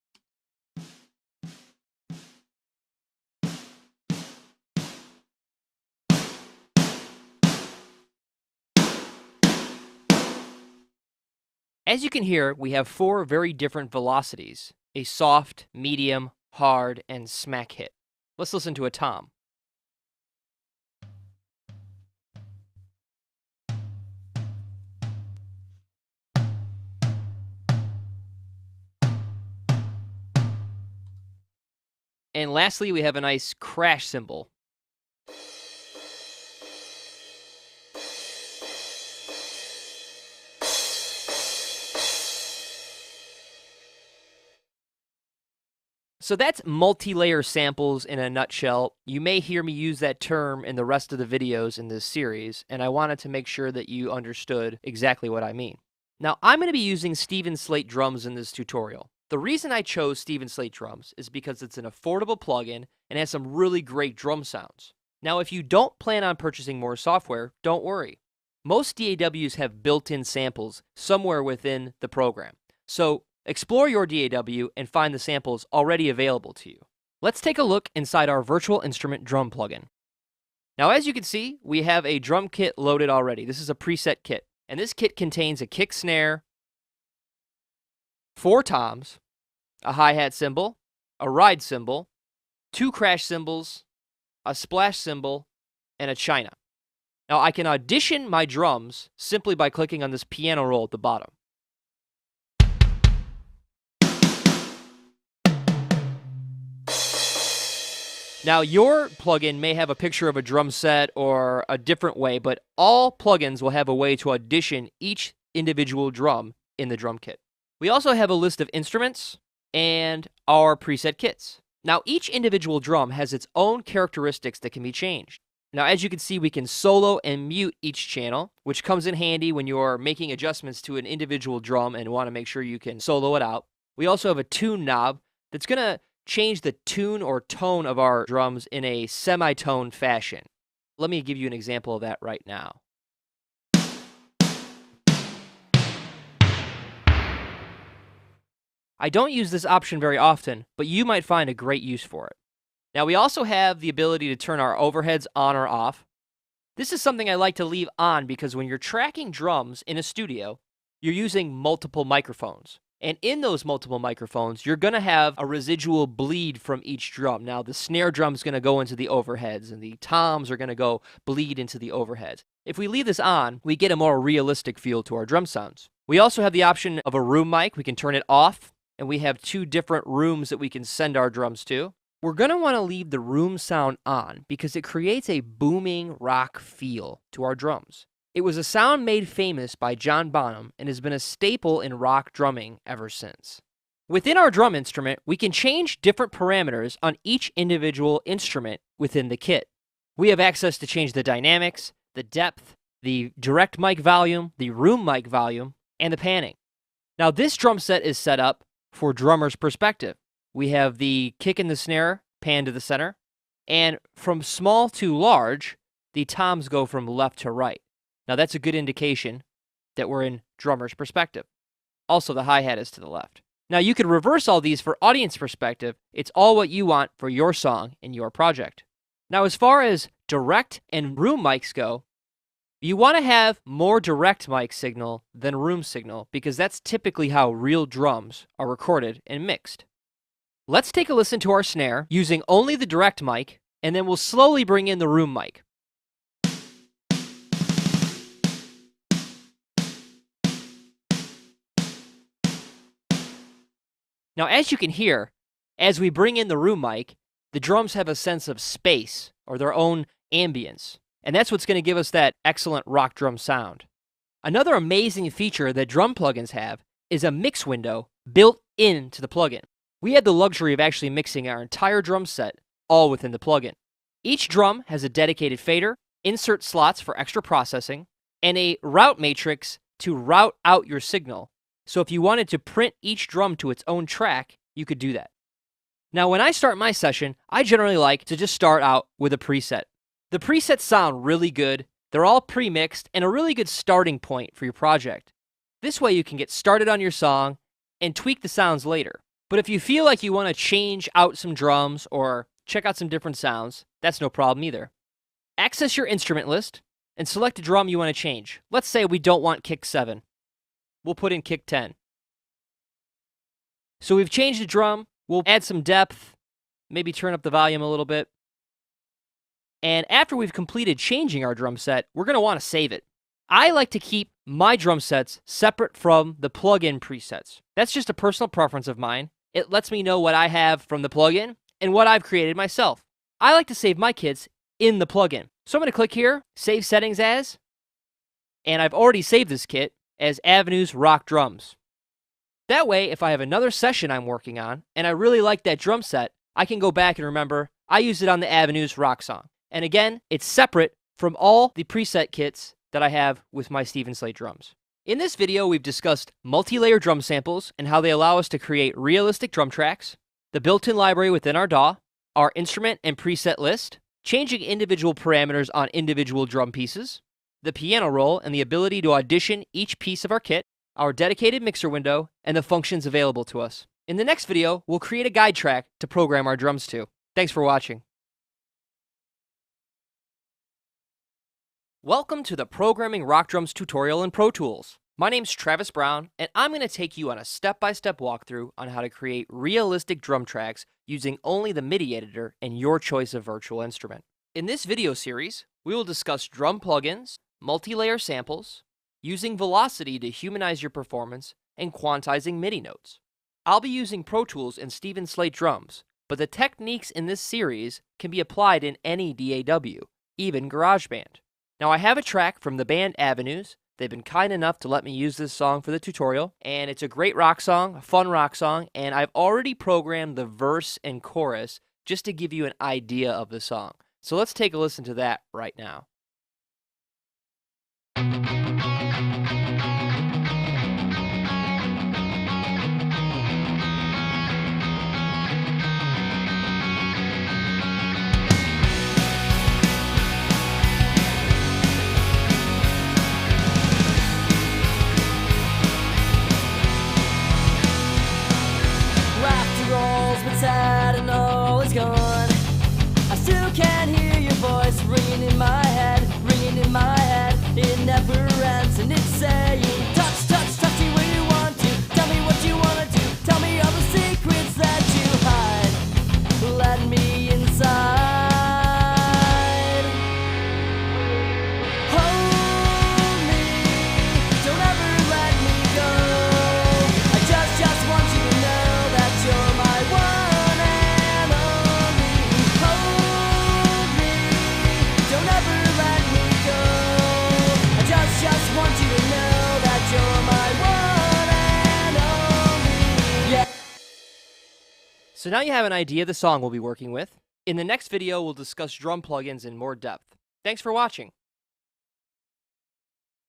S1: As you can hear, we have 4 very different velocities: a soft, medium, hard, and smack hit. Let's listen to a tom. And lastly, we have a nice crash cymbal. So that's multi-layer samples in a nutshell. You may hear me use that term in the rest of the videos in this series, and I wanted to make sure that you understood exactly what I mean. Now, I'm going to be using Steven Slate Drums in this tutorial. The reason I chose Steven Slate Drums is because it's an affordable plugin and has some really great drum sounds. Now, if you don't plan on purchasing more software, don't worry. Most DAWs have built-in samples somewhere within the program. So explore your DAW and find the samples already available to you. Let's take a look inside our virtual instrument drum plugin. Now, as you can see, we have a drum kit loaded already. This is a preset kit, and this kit contains a kick snare, 4 toms, a hi-hat cymbal, a ride cymbal, 2 crash cymbals, a splash cymbal, and a china. Now, I can audition my drums simply by clicking on this piano roll at the bottom. Now, your plugin may have a picture of a drum set or a different way, but all plugins will have a way to audition each individual drum in the drum kit. We also have a list of instruments and our preset kits. Now, each individual drum has its own characteristics that can be changed. Now, as you can see, we can solo and mute each channel, which comes in handy when you're making adjustments to an individual drum and want to make sure you can solo it out. We also have a tune knob that's going to change the tune or tone of our drums in a semitone fashion. Let me give you an example of that right now. I don't use this option very often, but you might find a great use for it. Now we also have the ability to turn our overheads on or off. This is something I like to leave on because when you're tracking drums in a studio, you're using multiple microphones. And in those multiple microphones, you're going to have a residual bleed from each drum. Now, the snare drum is going to go into the overheads, and the toms are going to go bleed into the overheads. If we leave this on, we get a more realistic feel to our drum sounds. We also have the option of a room mic. We can turn it off, and we have 2 different rooms that we can send our drums to. We're going to want to leave the room sound on because it creates a booming rock feel to our drums. It was a sound made famous by John Bonham and has been a staple in rock drumming ever since. Within our drum instrument, we can change different parameters on each individual instrument within the kit. We have access to change the dynamics, the depth, the direct mic volume, the room mic volume, and the panning. Now, this drum set is set up for drummer's perspective. We have the kick and the snare pan to the center, and from small to large, the toms go from left to right. Now that's a good indication that we're in drummer's perspective. Also, the hi-hat is to the left. Now you could reverse all these for audience perspective. It's all what you want for your song and your project. Now as far as direct and room mics go, you want to have more direct mic signal than room signal because that's typically how real drums are recorded and mixed. Let's take a listen to our snare using only the direct mic, and then we'll slowly bring in the room mic. Now, as you can hear, as we bring in the room mic, the drums have a sense of space or their own ambience, and that's what's going to give us that excellent rock drum sound. Another amazing feature that drum plugins have is a mix window built into the plugin. We had the luxury of actually mixing our entire drum set all within the plugin. Each drum has a dedicated fader, insert slots for extra processing, and a route matrix to route out your signal. So if you wanted to print each drum to its own track, you could do that. Now, when I start my session, I generally like to just start out with a preset. The presets sound really good, they're all pre-mixed, and a really good starting point for your project. This way you can get started on your song and tweak the sounds later. But if you feel like you want to change out some drums or check out some different sounds, that's no problem either. Access your instrument list and select a drum you want to change. Let's say we don't want kick 7. We'll put in kick 10. So we've changed the drum, we'll add some depth, maybe turn up the volume a little bit. And after we've completed changing our drum set, we're going to want to save it. I like to keep my drum sets separate from the plugin presets. That's just a personal preference of mine. It lets me know what I have from the plugin and what I've created myself. I like to save my kits in the plugin. So I'm going to click here, Save Settings As, and I've already saved this kit as Avenues Rock Drums. That way, if I have another session I'm working on, and I really like that drum set, I can go back and remember I used it on the Avenues rock song. And again, it's separate from all the preset kits that I have with my Steven Slate drums. In this video, we've discussed multi-layer drum samples and how they allow us to create realistic drum tracks, the built-in library within our DAW, our instrument and preset list, changing individual parameters on individual drum pieces, the piano roll and the ability to audition each piece of our kit, our dedicated mixer window, and the functions available to us. In the next video, we'll create a guide track to program our drums to. Thanks for watching. Welcome to the Programming Rock Drums tutorial in Pro Tools. My name's Travis Brown, and I'm going to take you on a step-by-step walkthrough on how to create realistic drum tracks using only the MIDI editor and your choice of virtual instrument. In this video series, we will discuss drum plugins, multi-layer samples, using velocity to humanize your performance, and quantizing MIDI notes. I'll be using Pro Tools and Steven Slate drums, but the techniques in this series can be applied in any DAW, even GarageBand. Now I have a track from the band Avenues. They've been kind enough to let me use this song for the tutorial, and it's a great rock song, a fun rock song, and I've already programmed the verse and chorus just to give you an idea of the song. So let's take a listen to that right now. So now you have an idea of the song we'll be working with. In the next video, we'll discuss drum plugins in more depth. Thanks for watching.